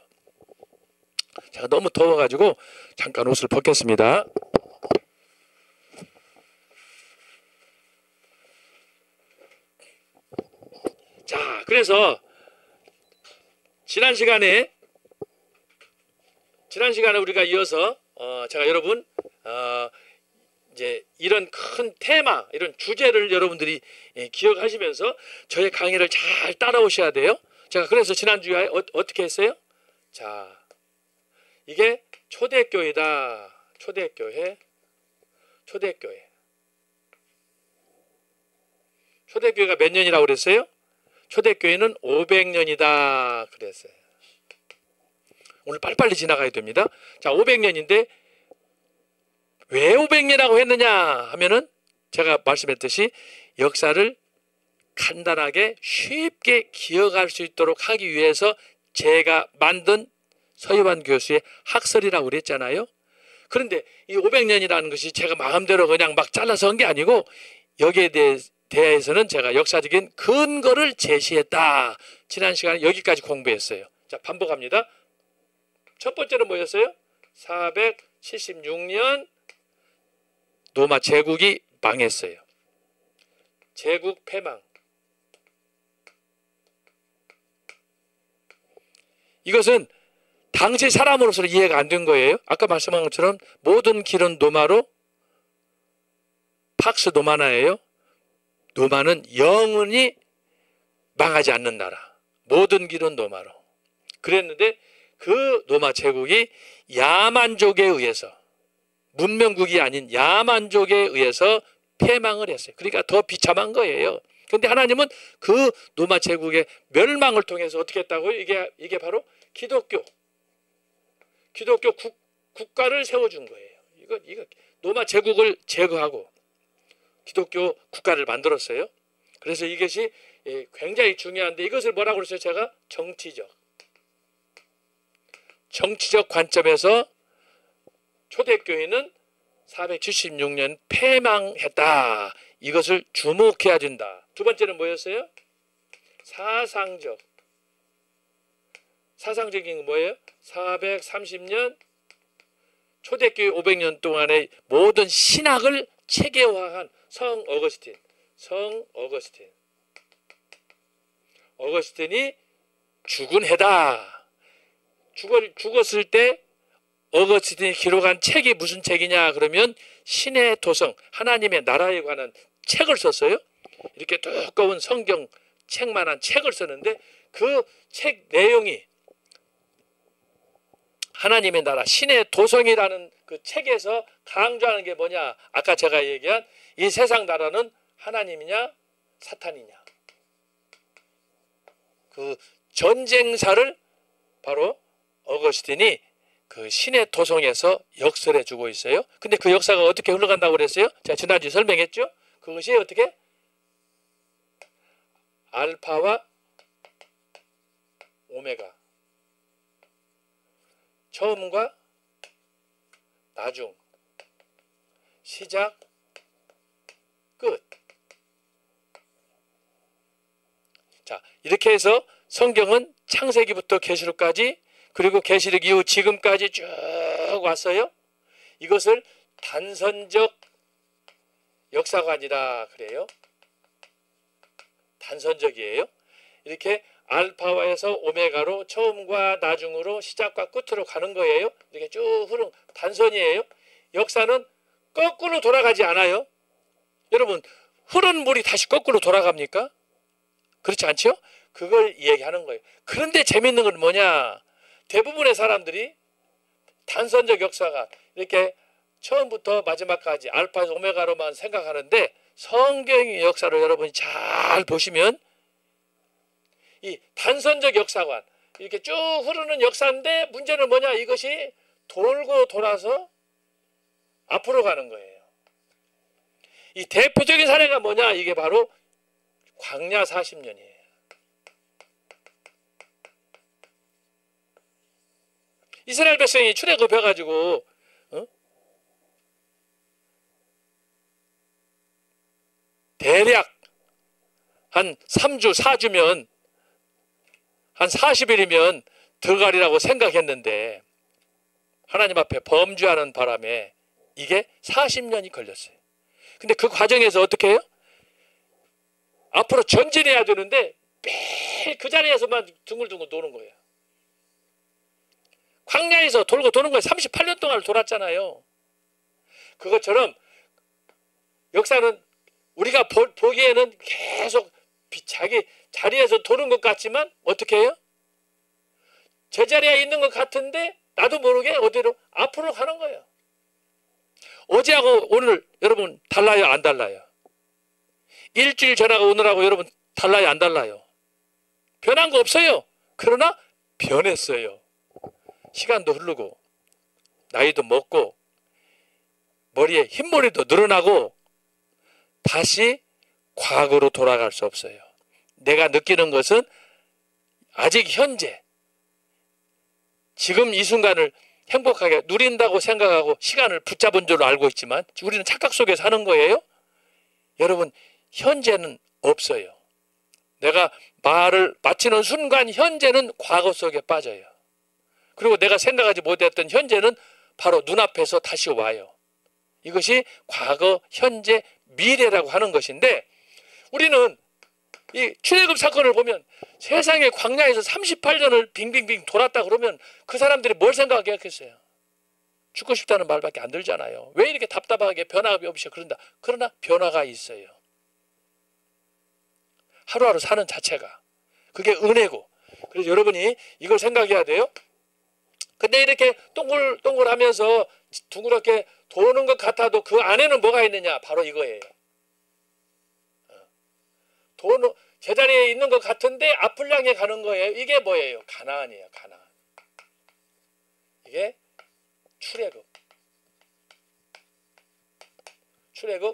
제가 너무 더워가지고 잠깐 옷을 벗겠습니다. 자, 그래서 지난 시간에 우리가 이어서 제가 여러분 이제 이런 큰 테마, 이런 주제를 여러분들이 기억하시면서 저의 강의를 잘 따라오셔야 돼요. 제가 그래서 지난주에 어떻게 했어요? 자, 이게 초대교회다. 초대교회. 초대교회가 몇 년이라고 그랬어요? 초대교회는 500년이다 그랬어요. 오늘 빨리빨리 지나가야 됩니다. 자, 500년인데 왜 500년이라고 했느냐 하면은 제가 말씀했듯이 역사를 간단하게 쉽게 기억할 수 있도록 하기 위해서 제가 만든 서유반 교수의 학설이라고 그랬잖아요. 그런데 이 500년이라는 것이 제가 마음대로 그냥 막 잘라서 한 게 아니고, 여기에 대해서는 제가 역사적인 근거를 제시했다. 지난 시간에 여기까지 공부했어요. 자, 반복합니다. 첫 번째는 뭐였어요? 476년 로마 제국이 망했어요. 제국 패망. 이것은 당시 사람으로서는 이해가 안 된 거예요. 아까 말씀한 것처럼 모든 길은 로마로, 팍스 노마나예요. 로마는 영원히 망하지 않는 나라. 모든 길은 로마로. 그랬는데 그 로마 제국이 야만족에 의해서, 문명국이 아닌 야만족에 의해서 패망을 했어요. 그러니까 더 비참한 거예요. 그런데 하나님은 그 로마 제국의 멸망을 통해서 어떻게 했다고요? 이게 바로 기독교 국가를 세워준 거예요. 이거 로마 제국을 제거하고 기독교 국가를 만들었어요. 그래서 이것이 굉장히 중요한데 이것을 뭐라고 그랬어요? 제가 정치적 관점에서 초대교회는 476년 패망했다. 이것을 주목해야 된다. 두 번째는 뭐였어요? 사상적인 건 뭐예요? 430년 초대교회 500년 동안의 모든 신학을 체계화한 성 어거스틴이 죽은 해다. 죽었을 때 어거스틴이 기록한 책이 무슨 책이냐 그러면 신의 도성 하나님의 나라에 관한 책을 썼어요. 이렇게 두꺼운 성경 책만한 책을 썼는데 그 책 내용이 하나님의 나라 신의 도성이라는 그 책에서 강조하는 게 뭐냐. 아까 제가 얘기한 이 세상 나라는 하나님이냐 사탄이냐. 그 전쟁사를 바로 어거스틴이 그 신의 도성에서 역설해 주고 있어요. 근데 그 역사가 어떻게 흘러간다고 그랬어요? 제가 지난주에 설명했죠. 그것이 어떻게? 알파와 오메가. 처음과 나중. 시작, 끝. 자, 이렇게 해서 성경은 창세기부터 계시록까지 그리고 계시록 이후 지금까지 쭉 왔어요. 이것을 단선적 역사관이라 그래요. 단선적이에요. 이렇게 알파와에서 오메가로 처음과 나중으로 시작과 끝으로 가는 거예요. 이렇게 쭉 흐르는 단선이에요. 역사는 거꾸로 돌아가지 않아요. 여러분, 흐른 물이 다시 거꾸로 돌아갑니까? 그렇지 않죠? 그걸 이야기하는 거예요. 그런데 재밌는 건 뭐냐? 대부분의 사람들이 단선적 역사가 이렇게 처음부터 마지막까지 알파에서 오메가로만 생각하는데 성경의 역사를 여러분이 잘 보시면 이 단선적 역사관 이렇게 쭉 흐르는 역사인데 문제는 뭐냐? 이것이 돌고 돌아서 앞으로 가는 거예요. 이 대표적인 사례가 뭐냐? 이게 바로 광야 40년이에요. 이스라엘 백성이 출애굽해가지고 대략 한 3주 4주면 한 40일이면 들어가리라고 생각했는데 하나님 앞에 범죄하는 바람에 이게 40년이 걸렸어요. 근데 그 과정에서 어떻게 해요? 앞으로 전진해야 되는데 매일 그 자리에서만 둥글둥글 도는 거예요. 광야에서 돌고 도는 거예요. 38년 동안 돌았잖아요. 그것처럼 역사는 우리가 보기에는 계속 자기 자리에서 도는 것 같지만 어떻게 해요? 제자리에 있는 것 같은데 나도 모르게 어디로 앞으로 가는 거예요. 어제하고 오늘 여러분 달라요? 안 달라요? 일주일 전하고 오늘하고 여러분 달라요? 안 달라요? 변한 거 없어요. 그러나 변했어요. 시간도 흐르고 나이도 먹고 머리에 흰머리도 늘어나고 다시 과거로 돌아갈 수 없어요. 내가 느끼는 것은 아직 현재 지금 이 순간을 행복하게 누린다고 생각하고 시간을 붙잡은 줄로 알고 있지만 우리는 착각 속에 사는 거예요. 여러분 현재는 없어요. 내가 말을 마치는 순간 현재는 과거 속에 빠져요. 그리고 내가 생각하지 못했던 현재는 바로 눈앞에서 다시 와요. 이것이 과거, 현재, 미래라고 하는 것인데 우리는 이 출애굽 사건을 보면 세상에 광야에서 38년을 빙빙빙 돌았다 그러면 그 사람들이 뭘 생각하겠어요? 죽고 싶다는 말밖에 안 들잖아요. 왜 이렇게 답답하게 변화가 없이 그런다. 그러나 변화가 있어요. 하루하루 사는 자체가 그게 은혜고 그래서 여러분이 이걸 생각해야 돼요. 근데 이렇게 동글동글하면서 둥그렇게 도는 것 같아도 그 안에는 뭐가 있느냐? 바로 이거예요. 제자리에 있는 것 같은데 앞을 향해 가는 거예요. 이게 뭐예요? 가나안이에요. 가나안. 이게 출애굽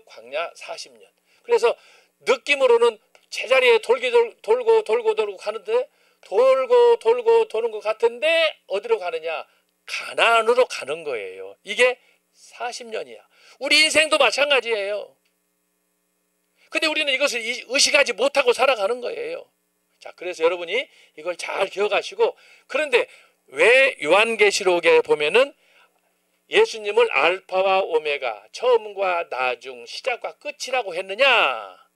광야 40년. 그래서 느낌으로는 제자리에 돌고 가는데 돌고 도는 것 같은데 어디로 가느냐? 가나안으로 가는 거예요. 이게 40년이야. 우리 인생도 마찬가지예요. 근데 우리는 이것을 의식하지 못하고 살아가는 거예요. 자, 그래서 여러분이 이걸 잘 기억하시고, 그런데 왜 요한계시록에 보면은 예수님을 알파와 오메가, 처음과 나중, 시작과 끝이라고 했느냐?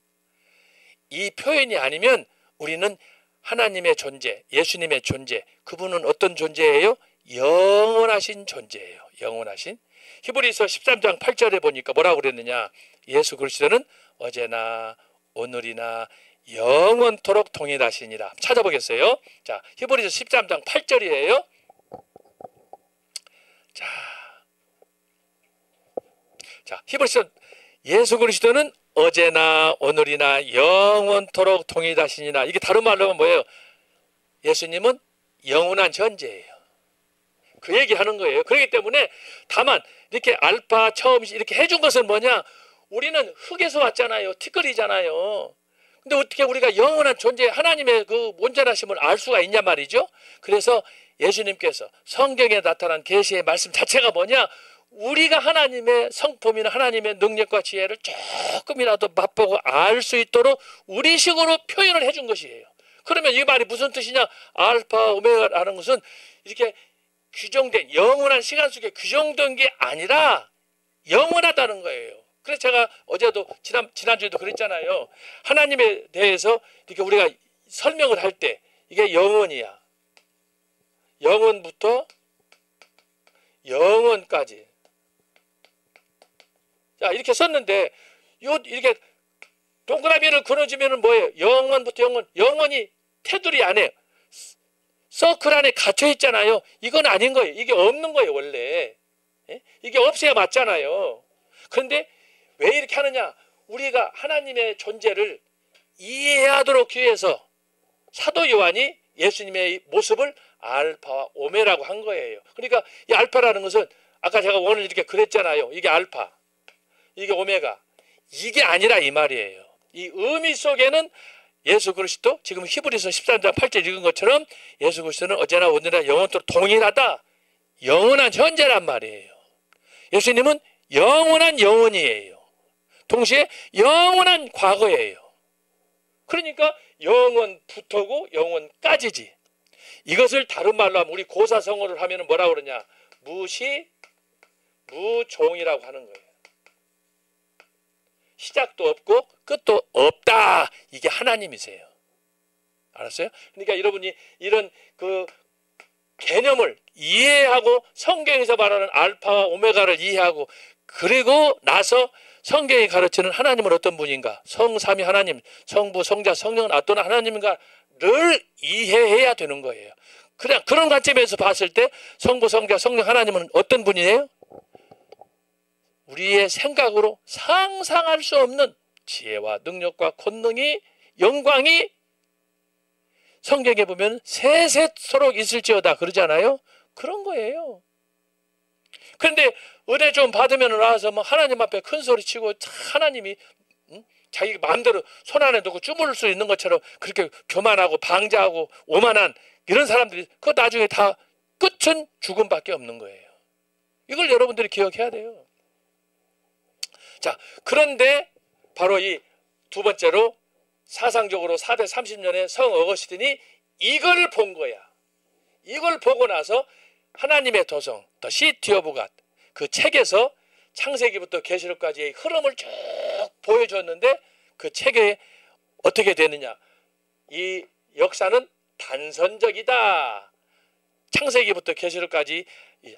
이 표현이 아니면 우리는 하나님의 존재, 예수님의 존재, 그분은 어떤 존재예요? 영원하신 존재예요. 영원하신. 히브리서 13장 8절에 보니까 뭐라고 그랬느냐? 예수 그리스도는 어제나 오늘이나 영원토록 동일하시니라. 찾아보겠어요. 자, 히브리서 13장 8절이에요. 자, 히브리서 예수 그리스도는 어제나 오늘이나 영원토록 동일하시니라. 이게 다른 말로 하면 뭐예요? 예수님은 영원한 존재예요. 그 얘기하는 거예요. 그렇기 때문에 다만 이렇게 알파 처음 이렇게 해준 것은 뭐냐? 우리는 흙에서 왔잖아요. 티끌이잖아요. 근데 어떻게 우리가 영원한 존재 하나님의 그 온전하심을 알 수가 있냐 말이죠. 그래서 예수님께서 성경에 나타난 계시의 말씀 자체가 뭐냐? 우리가 하나님의 성품이나 하나님의 능력과 지혜를 조금이라도 맛보고 알 수 있도록 우리식으로 표현을 해준 것이에요. 그러면 이 말이 무슨 뜻이냐? 알파 오메가라는 것은 이렇게 규정된 영원한 시간 속에 규정된 게 아니라 영원하다는 거예요. 그래서 제가 어제도 지난주에도 그랬잖아요. 하나님에 대해서 이렇게 우리가 설명을 할 때 이게 영원이야. 영원부터 영원까지. 자, 이렇게 썼는데 이렇게 동그라미를 그려주면은 뭐예요? 영원부터 영원이 테두리 안에 서클 안에 갇혀 있잖아요. 이건 아닌 거예요. 이게 없는 거예요, 원래. 이게 없어야 맞잖아요. 그런데 왜 이렇게 하느냐? 우리가 하나님의 존재를 이해하도록 위해서 사도 요한이 예수님의 모습을 알파와 오메라고 한 거예요. 그러니까 이 알파라는 것은 아까 제가 오늘 이렇게 그랬잖아요. 이게 알파, 이게 오메가. 이게 아니라 이 말이에요. 이 의미 속에는 예수 그리스도, 지금 히브리서 13장 8절 읽은 것처럼 예수 그리스도는 어제나 오늘이나 영원토록 동일하다. 영원한 현재란 말이에요. 예수님은 영원한 영혼이에요. 동시에 영원한 과거예요. 그러니까 영원부터고 영원까지지. 이것을 다른 말로 하면 우리 고사성어를 하면 뭐라고 그러냐? 무종이라고 하는 거예요. 시작도 없고 끝도 없다. 이게 하나님이세요. 알았어요? 그러니까 여러분이 이런 그 개념을 이해하고 성경에서 말하는 알파와 오메가를 이해하고 그리고 나서 성경이 가르치는 하나님은 어떤 분인가? 성삼위 하나님, 성부, 성자, 성령은 어떤 하나님인가를 이해해야 되는 거예요. 그냥 그런 관점에서 봤을 때 성부, 성자, 성령 하나님은 어떤 분이에요? 우리의 생각으로 상상할 수 없는 지혜와 능력과 권능이 영광이 성경에 보면 세세토록 있을지어다 그러잖아요. 그런 거예요. 그런데 은혜 좀 받으면 나와서 뭐 하나님 앞에 큰 소리 치고 하나님이 자기 마음대로 손 안에 두고 주무를 수 있는 것처럼 그렇게 교만하고 방자하고 오만한 이런 사람들이 그 나중에 다 끝은 죽음밖에 없는 거예요. 이걸 여러분들이 기억해야 돼요. 자, 그런데 바로 이 두 번째로 사상적으로 4대 30년에 성 어거스틴이 이걸 본 거야. 이걸 보고 나서 하나님의 도성, The City of God 그 책에서 창세기부터 계시록까지의 흐름을 쭉 보여줬는데 그 책에 어떻게 되느냐? 이 역사는 단선적이다. 창세기부터 계시록까지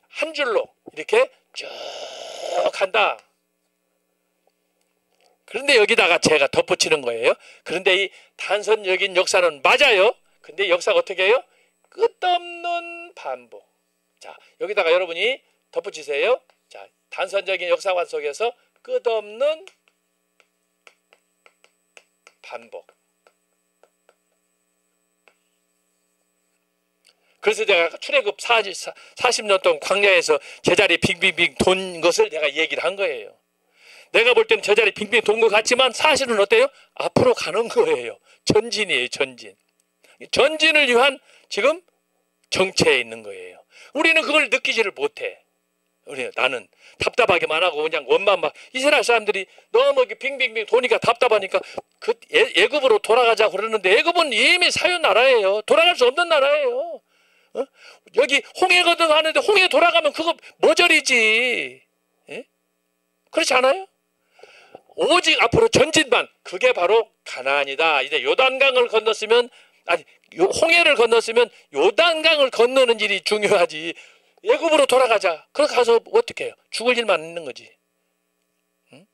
한 줄로 이렇게 쭉 간다. 그런데 여기다가 제가 덧붙이는 거예요. 그런데 이 단선적인 역사는 맞아요. 근데 역사가 어떻게 해요? 끝없는 반복. 자, 여기다가 여러분이 덧붙이세요. 자, 단선적인 역사관 속에서 끝없는 반복. 그래서 내가 출애굽 40년 동안 광야에서 제자리 빙빙빙 돈 것을 내가 얘기를 한 거예요. 내가 볼 때는 제자리 빙빙 돈 것 같지만 사실은 어때요? 앞으로 가는 거예요. 전진이에요. 전진. 전진을 위한 지금 정체에 있는 거예요. 우리는 그걸 느끼지를 못해. 나는 답답하게만 하고 그냥 원만 막 이스라엘 사람들이 너무 빙빙빙 도니까 답답하니까 그 애굽으로 돌아가자고 그러는데 애굽은 이미 사유 나라예요. 돌아갈 수 없는 나라예요. 여기 홍해 거듭하는데 홍해 돌아가면 그거 모조리지. 예? 그렇지 않아요? 오직 앞으로 전진만, 그게 바로 가나안이다. 이제 요단강을 건넜으면, 아니 홍해를 건넜으면 요단강을 건너는 일이 중요하지. 애굽으로 돌아가자. 그렇게 가서 어떻게 해요? 죽을 일만 있는 거지. 응?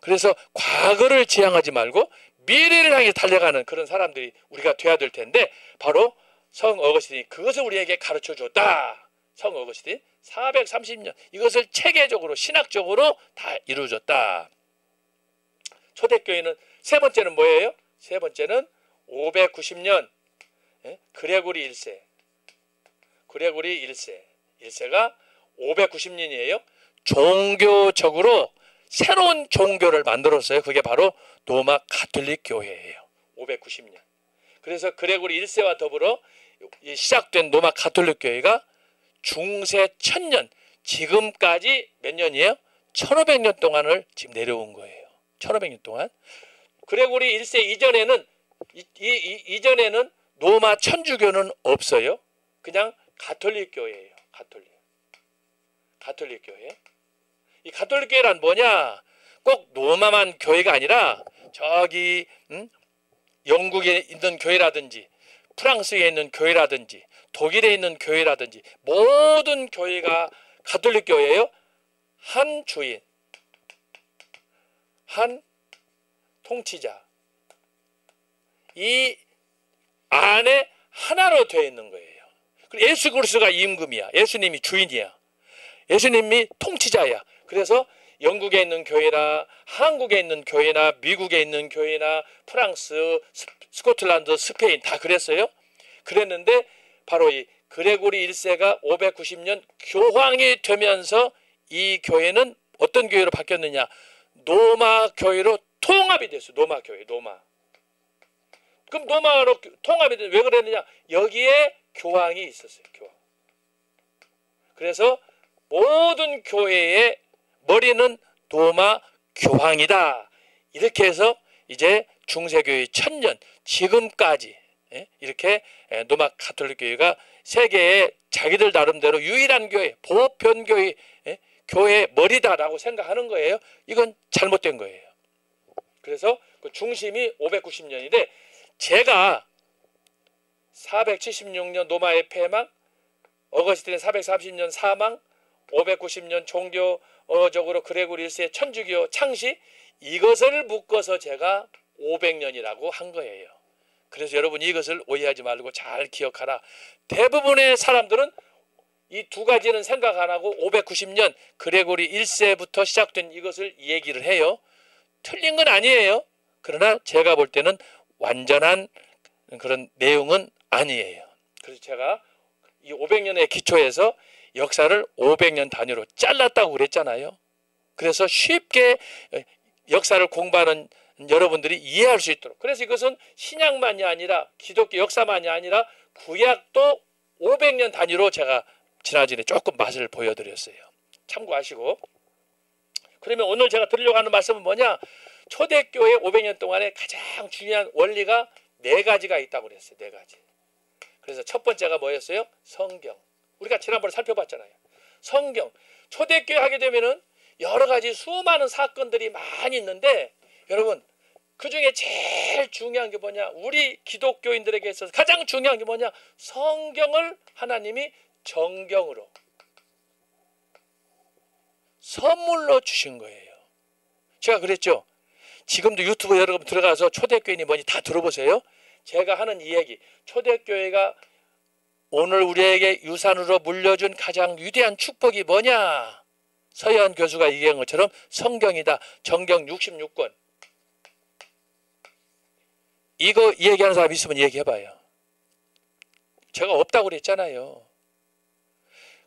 그래서 과거를 지향하지 말고 미래를 향해 달려가는 그런 사람들이 우리가 돼야 될 텐데, 바로 성 어거스틴이 그것을 우리에게 가르쳐 줬다. 성 어거스틴 430년 이것을 체계적으로 신학적으로 다 이루어졌다. 초대교회는 세 번째는 뭐예요? 세 번째는 590년 그레고리 1세. 그레고리 1세가 590년이에요. 종교적으로 새로운 종교를 만들었어요. 그게 바로 로마 가톨릭 교회예요. 590년. 그래서 그레고리 1세와 더불어 시작된 로마 가톨릭 교회가 중세 1000년, 지금까지 몇 년이에요? 1500년 동안을 지금 내려온 거예요. 1500년 동안. 그레고리 1세 이전에는 이전에는 로마 천주교는 없어요. 그냥 가톨릭 교회예요. 가톨릭 교회. 이 가톨릭 교회란 뭐냐? 꼭 로마만 교회가 아니라 저기 영국에 있는 교회라든지 프랑스에 있는 교회라든지 독일에 있는 교회라든지 모든 교회가 가톨릭 교회예요. 한 주인, 한 통치자, 이 안에 하나로 되어 있는 거예요. 예수 그리스도가 임금이야. 예수님이 주인이야. 예수님이 통치자야. 그래서 영국에 있는 교회나 한국에 있는 교회나 미국에 있는 교회나 프랑스, 스코틀랜드, 스페인 다 그랬어요. 그랬는데 바로 이 그레고리 1세가 590년 교황이 되면서 이 교회는 어떤 교회로 바뀌었느냐? 로마 교회로 통합이 됐어요. 로마 교회, 로마. 그럼 로마로 통합이 됐 왜 그랬느냐? 여기에 교황이 있었어요. 교황. 그래서 모든 교회의 머리는 로마 교황이다. 이렇게 해서 이제 중세교회 1000년 지금까지 이렇게 로마 가톨릭 교회가 세계에 자기들 나름대로 유일한 교회, 보편교회, 교회의 머리다라고 생각하는 거예요. 이건 잘못된 거예요. 그래서 그 중심이 590년인데 제가 476년 로마의 폐망, 어거스틴의 430년 사망, 590년 종교적으로 그레고리 1세 천주교 창시, 이것을 묶어서 제가 500년이라고 한 거예요. 그래서 여러분 이것을 오해하지 말고 잘 기억하라. 대부분의 사람들은 이 두 가지는 생각 안 하고 590년 그레고리 1세부터 시작된 이것을 얘기를 해요. 틀린 건 아니에요. 그러나 제가 볼 때는 완전한 그런 내용은 아니에요. 그래서 제가 이 500년의 기초에서 역사를 500년 단위로 잘랐다고 그랬잖아요. 그래서 쉽게 역사를 공부하는 여러분들이 이해할 수 있도록. 그래서 이것은 신약만이 아니라 기독교 역사만이 아니라 구약도 500년 단위로 제가 지난주에 조금 맛을 보여드렸어요. 참고하시고. 그러면 오늘 제가 드리려고 하는 말씀은 뭐냐? 초대교회 500년 동안에 가장 중요한 원리가 4가지가 있다고 그랬어요. 4가지. 그래서 첫 번째가 뭐였어요? 성경. 우리가 지난번에 살펴봤잖아요. 성경. 초대교회 하게 되면은 여러 가지 수많은 사건들이 많이 있는데 여러분 그 중에 제일 중요한 게 뭐냐? 우리 기독교인들에게 있어서 가장 중요한 게 뭐냐? 성경을 하나님이 정경으로 선물로 주신 거예요. 제가 그랬죠. 지금도 유튜브 여러분 들어가서 초대교인이 뭐니 다 들어보세요. 제가 하는 이 얘기. 초대교회가 오늘 우리에게 유산으로 물려준 가장 위대한 축복이 뭐냐? 서현 교수가 얘기한 것처럼 성경이다. 정경 66권. 이거 얘기하는 사람 있으면 얘기해봐요. 제가 없다고 그랬잖아요.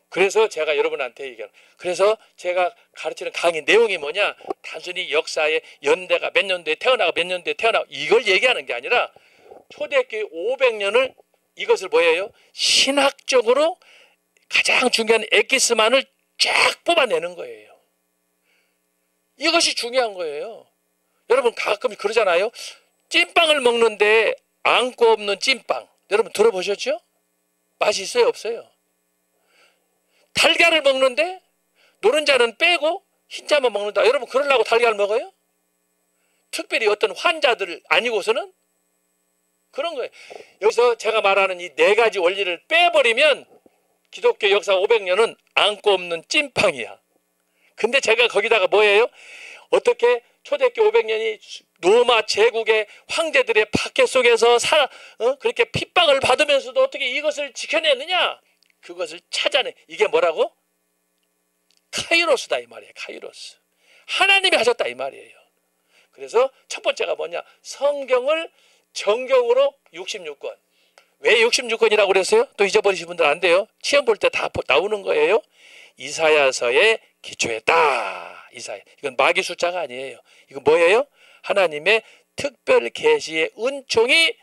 그래서 제가 여러분한테 얘기해요. 그래서 제가 가르치는 강의 내용이 뭐냐? 단순히 역사의 연대가 몇 년도에 태어나고 몇 년도에 태어나고 이걸 얘기하는 게 아니라 초대교회 500년을 이것을 뭐예요? 신학적으로 가장 중요한 엑기스만을 쫙 뽑아내는 거예요. 이것이 중요한 거예요. 여러분 가끔 그러잖아요. 찐빵을 먹는데 안고 없는 찐빵. 여러분 들어보셨죠? 맛이 있어요? 없어요? 달걀을 먹는데 노른자는 빼고 흰자만 먹는다. 여러분 그러려고 달걀을 먹어요? 특별히 어떤 환자들 아니고서는 그런 거예요. 여기서 제가 말하는 이 네 가지 원리를 빼버리면 기독교 역사 500년은 안고 없는 찐빵이야. 근데 제가 거기다가 뭐예요? 어떻게 초대교회 500년이 로마 제국의 황제들의 박해 속에서 그렇게 핍박을 받으면서도 어떻게 이것을 지켜내느냐? 그것을 찾아내. 이게 뭐라고? 카이로스다 이 말이에요. 카이로스. 하나님이 하셨다 이 말이에요. 그래서 첫 번째가 뭐냐? 성경을 정경으로 66권. 왜 66권이라고 그랬어요? 또 잊어버리신 분들 안 돼요. 시험 볼 때 다 나오는 거예요. 이사야서에 기초했다. 이사야. 이건 마귀 숫자가 아니에요. 이건 뭐예요? 하나님의 특별 계시의 은총이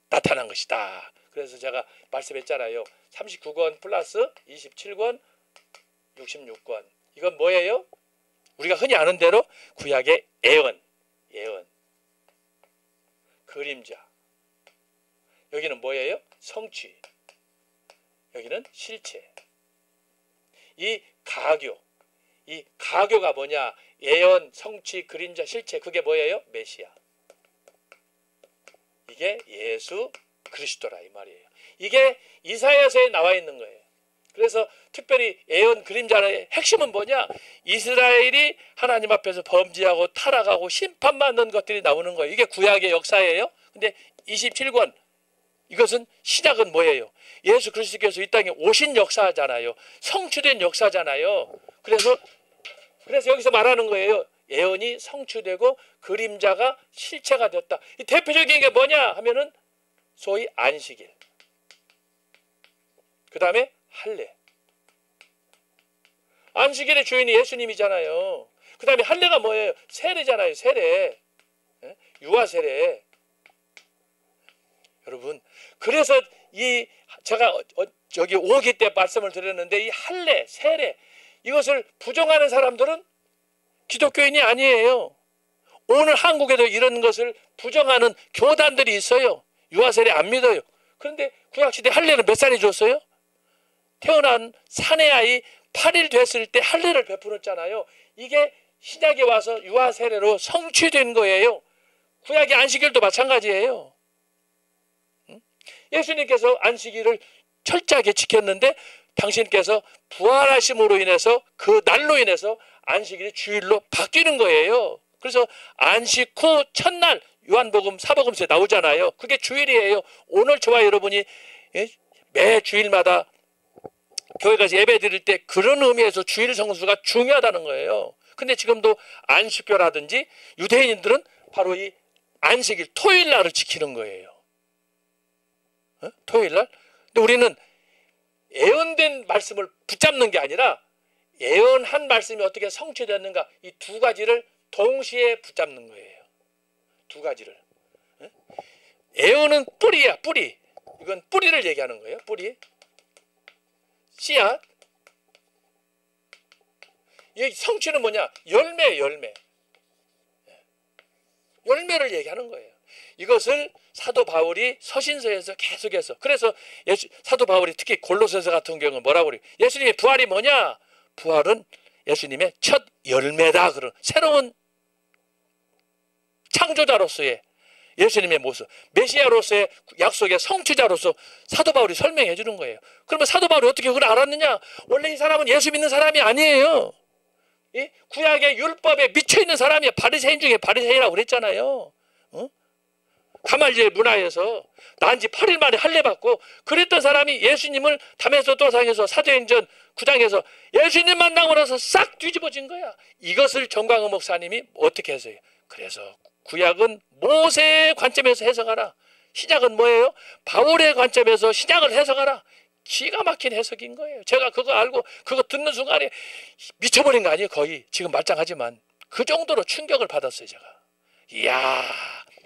나타난 것이다. 그래서 제가 말씀했잖아요. 39권 플러스 27권 66권. 이건 뭐예요? 우리가 흔히 아는 대로 구약의 예언. 그림자. 여기는 뭐예요? 성취. 여기는 실체. 이 가교가 뭐냐? 예언, 성취, 그림자, 실체. 그게 뭐예요? 메시아. 이게 예수 그리스도라 이 말이에요. 이게 이사야서에 나와 있는 거예요. 그래서 특별히 예언 그림자의 핵심은 뭐냐? 이스라엘이 하나님 앞에서 범죄하고 타락하고 심판받는 것들이 나오는 거예요. 이게 구약의 역사예요. 근데 27권 이것은 신약은 뭐예요? 예수 그리스도께서 이 땅에 오신 역사잖아요. 성취된 역사잖아요. 그래서 여기서 말하는 거예요. 예언이 성취되고 그림자가 실체가 됐다. 이 대표적인 게 뭐냐 하면은 소위 안식일. 그 다음에 할례. 안식일의 주인이 예수님이잖아요. 그 다음에 할례가 뭐예요? 세례잖아요. 세례. 유아 세례. 여러분 그래서 제가 저기 오기 때 말씀을 드렸는데 이 할례, 세례 이것을 부정하는 사람들은 기독교인이 아니에요. 오늘 한국에도 이런 것을 부정하는 교단들이 있어요. 유아 세례 안 믿어요. 그런데 구약시대 할례는 몇 살이 줬어요? 태어난 사내 아이 8일 됐을 때 할례를 베풀었잖아요. 이게 신약에 와서 유아 세례로 성취된 거예요. 구약의 안식일도 마찬가지예요. 예수님께서 안식일을 철저하게 지켰는데 당신께서 부활하심으로 인해서 그 날로 인해서 안식일이 주일로 바뀌는 거예요. 그래서 안식 후 첫날 요한복음 사복음서에 나오잖아요. 그게 주일이에요. 오늘 저와 여러분이 매 주일마다 교회 가서 예배 드릴 때 그런 의미에서 주일 성수가 중요하다는 거예요. 근데 지금도 안식교라든지 유대인들은 바로 이 안식일 토요일 날을 지키는 거예요. 토요일 날? 근데 우리는 예언된 말씀을 붙잡는 게 아니라 예언한 말씀이 어떻게 성취됐는가 이 두 가지를 동시에 붙잡는 거예요. 두 가지를. 예언은 뿌리야, 뿌리. 이건 뿌리를 얘기하는 거예요. 뿌리. 씨앗. 이 성취는 뭐냐? 열매. 열매를 얘기하는 거예요. 이것을 사도 바울이 서신서에서 계속해서 그래서 사도 바울이 특히 골로새서 같은 경우는 뭐라고 그래요? 예수님의 부활이 뭐냐? 부활은 예수님의 첫 열매다. 그런 새로운 창조자로서의 예수님의 모습, 메시아로서의 약속의 성취자로서 사도 바울이 설명해 주는 거예요. 그러면 사도 바울이 어떻게 그걸 알았느냐? 원래 이 사람은 예수 믿는 사람이 아니에요. 이 구약의 율법에 미쳐있는 사람이에요. 바리새인 중에 바리새인이라고 그랬잖아요. 가말리엘 문화에서 난 지 8일 만에 할례 받고 그랬던 사람이 예수님을 담에서 도상에서 사도행전 9장에서 예수님 만나고 나서 싹 뒤집어진 거야. 이것을 정광훈 목사님이 어떻게 해서요? 그래서 구약은 모세의 관점에서 해석하라. 신약은 뭐예요? 바울의 관점에서 신약을 해석하라. 기가 막힌 해석인 거예요. 제가 그거 알고 그거 듣는 순간에 미쳐버린 거 아니에요. 거의 지금 말짱하지만 그 정도로 충격을 받았어요. 제가. 이야,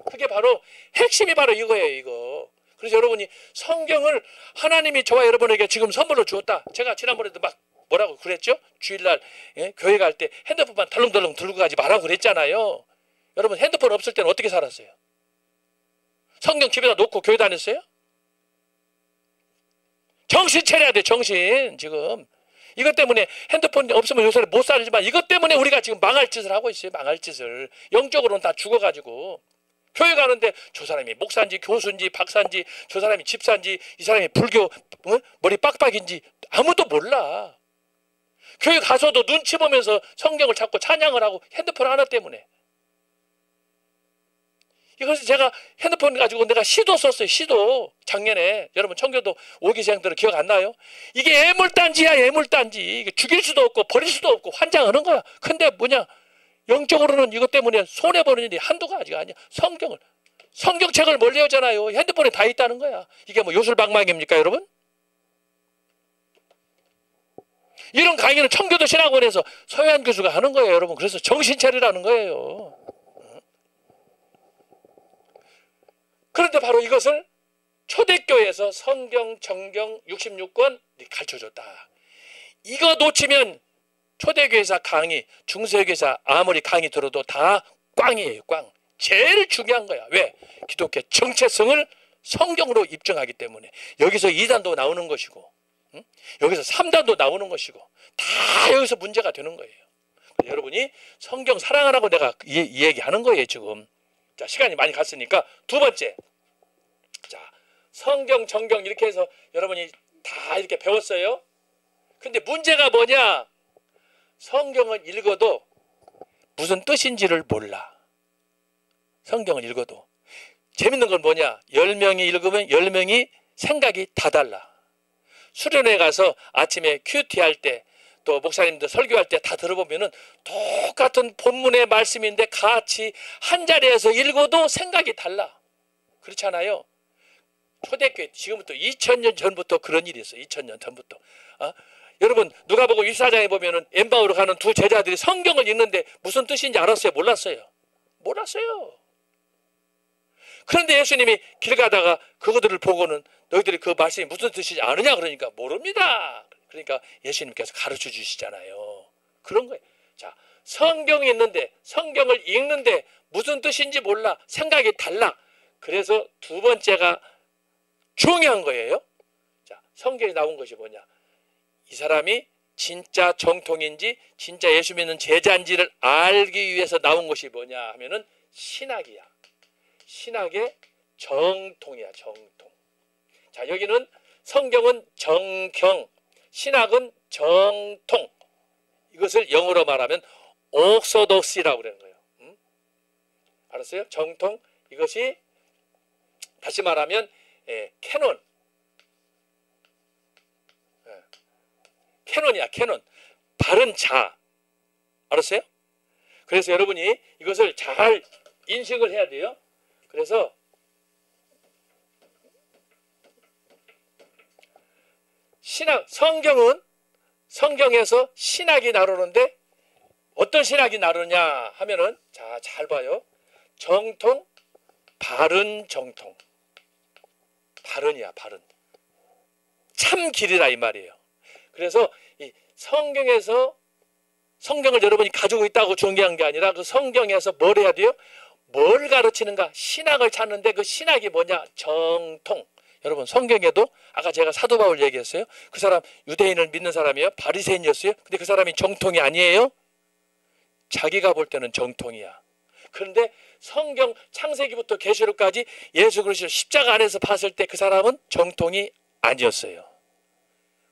그게 바로 핵심이 바로 이거예요. 이거. 그래서 여러분이 성경을 하나님이 저와 여러분에게 지금 선물로 주었다. 제가 지난번에도 막 뭐라고 그랬죠? 주일날 교회 갈 때 핸드폰만 덜렁덜렁 들고 가지 말라고 그랬잖아요. 여러분 핸드폰 없을 때는 어떻게 살았어요? 성경 집에다 놓고 교회 다녔어요? 정신 차려야 돼. 정신. 지금 이것 때문에 핸드폰 없으면 요새 못 살지만 이것 때문에 우리가 지금 망할 짓을 하고 있어요. 망할 짓을. 영적으로는 다 죽어가지고 교회 가는데 저 사람이 목사인지 교수인지 박사인지 저 사람이 집사인지 이 사람이 불교 머리 빡빡인지 아무도 몰라. 교회 가서도 눈치 보면서 성경을 찾고 찬양을 하고 핸드폰 하나 때문에. 이것을 제가 핸드폰 가지고 내가 시도 썼어요. 시도. 작년에. 여러분 청교도 오기생들은 기억 안 나요? 이게 애물단지야. 애물단지. 이게 죽일 수도 없고 버릴 수도 없고 환장하는 거야. 근데 뭐냐. 영적으로는 이것 때문에 손해보는 일이 한두 가지가 아니야. 성경책을 뭘 외우잖아요. 핸드폰에 다 있다는 거야. 이게 뭐 요술방망입니까 여러분? 이런 강의는 청교도 신학원에서 서해안 교수가 하는 거예요 여러분. 그래서 정신 차리라는 거예요. 그런데 바로 이것을 초대교회에서 성경 정경 66권 가르쳐줬다. 이거 놓치면 초대교회사 강의, 중세교회사 아무리 강의 들어도 다 꽝이에요. 꽝. 제일 중요한 거야. 왜? 기독교 정체성을 성경으로 입증하기 때문에. 여기서 2단도 나오는 것이고 여기서 3단도 나오는 것이고 다 여기서 문제가 되는 거예요. 여러분이 성경 사랑하라고 내가 이 얘기하는 거예요 지금. 자, 시간이 많이 갔으니까 두 번째. 자, 성경 정경 이렇게 해서 여러분이 다 이렇게 배웠어요. 근데 문제가 뭐냐? 성경을 읽어도 무슨 뜻인지를 몰라. 성경을 읽어도. 재밌는 건 뭐냐? 10명이 읽으면 10명이 생각이 다 달라. 수련회 가서 아침에 큐티 할 때 또 목사님들 설교할 때 다 들어보면은 똑같은 본문의 말씀인데 같이 한 자리에서 읽어도 생각이 달라. 그렇잖아요. 초대교회 지금부터 2000년 전부터 그런 일이 있어요. 2000년 전부터. 여러분 누가복음 24장에 보면은 엠바오로 가는 두 제자들이 성경을 읽는데 무슨 뜻인지 알았어요? 몰랐어요? 몰랐어요. 그런데 예수님이 길 가다가 그거들을 보고는 너희들이 그 말씀이 무슨 뜻인지 아느냐 그러니까 모릅니다. 그러니까 예수님께서 가르쳐 주시잖아요. 그런 거예요. 자, 성경이 있는데 성경을 읽는데 무슨 뜻인지 몰라. 생각이 달라. 그래서 두 번째가 중요한 거예요. 자, 성경에 나온 것이 뭐냐. 이 사람이 진짜 정통인지 진짜 예수 믿는 제자인지를 알기 위해서 나온 것이 뭐냐 하면은 신학이야. 신학의 정통이야. 정통. 자, 여기는 성경은 정경, 신학은 정통. 이것을 영어로 말하면 옥소독시라고 그러는 거예요. 알았어요? 정통. 이것이 다시 말하면 캐논. 캐논이야. 캐논. 바른 자. 알았어요? 그래서 여러분이 이것을 잘 인식을 해야 돼요. 그래서 신학, 성경은 성경에서 신학이 나오는데 어떤 신학이 나오느냐 하면은 자, 잘 봐요. 정통, 바른 정통. 바른이야, 바른. 참 길이라 이 말이에요. 그래서 이 성경에서 성경을 여러분이 가지고 있다고 중요한 게 아니라 그 성경에서 뭘 해야 돼요? 뭘 가르치는가? 신학을 찾는데 그 신학이 뭐냐? 정통. 여러분 성경에도 아까 제가 사도 바울 얘기했어요. 그 사람 유대인을 믿는 사람이에요. 바리새인이었어요. 근데 그 사람이 정통이 아니에요. 자기가 볼 때는 정통이야. 그런데 성경 창세기부터 계시록까지 예수 그리스도를 십자가 안에서 봤을 때 그 사람은 정통이 아니었어요.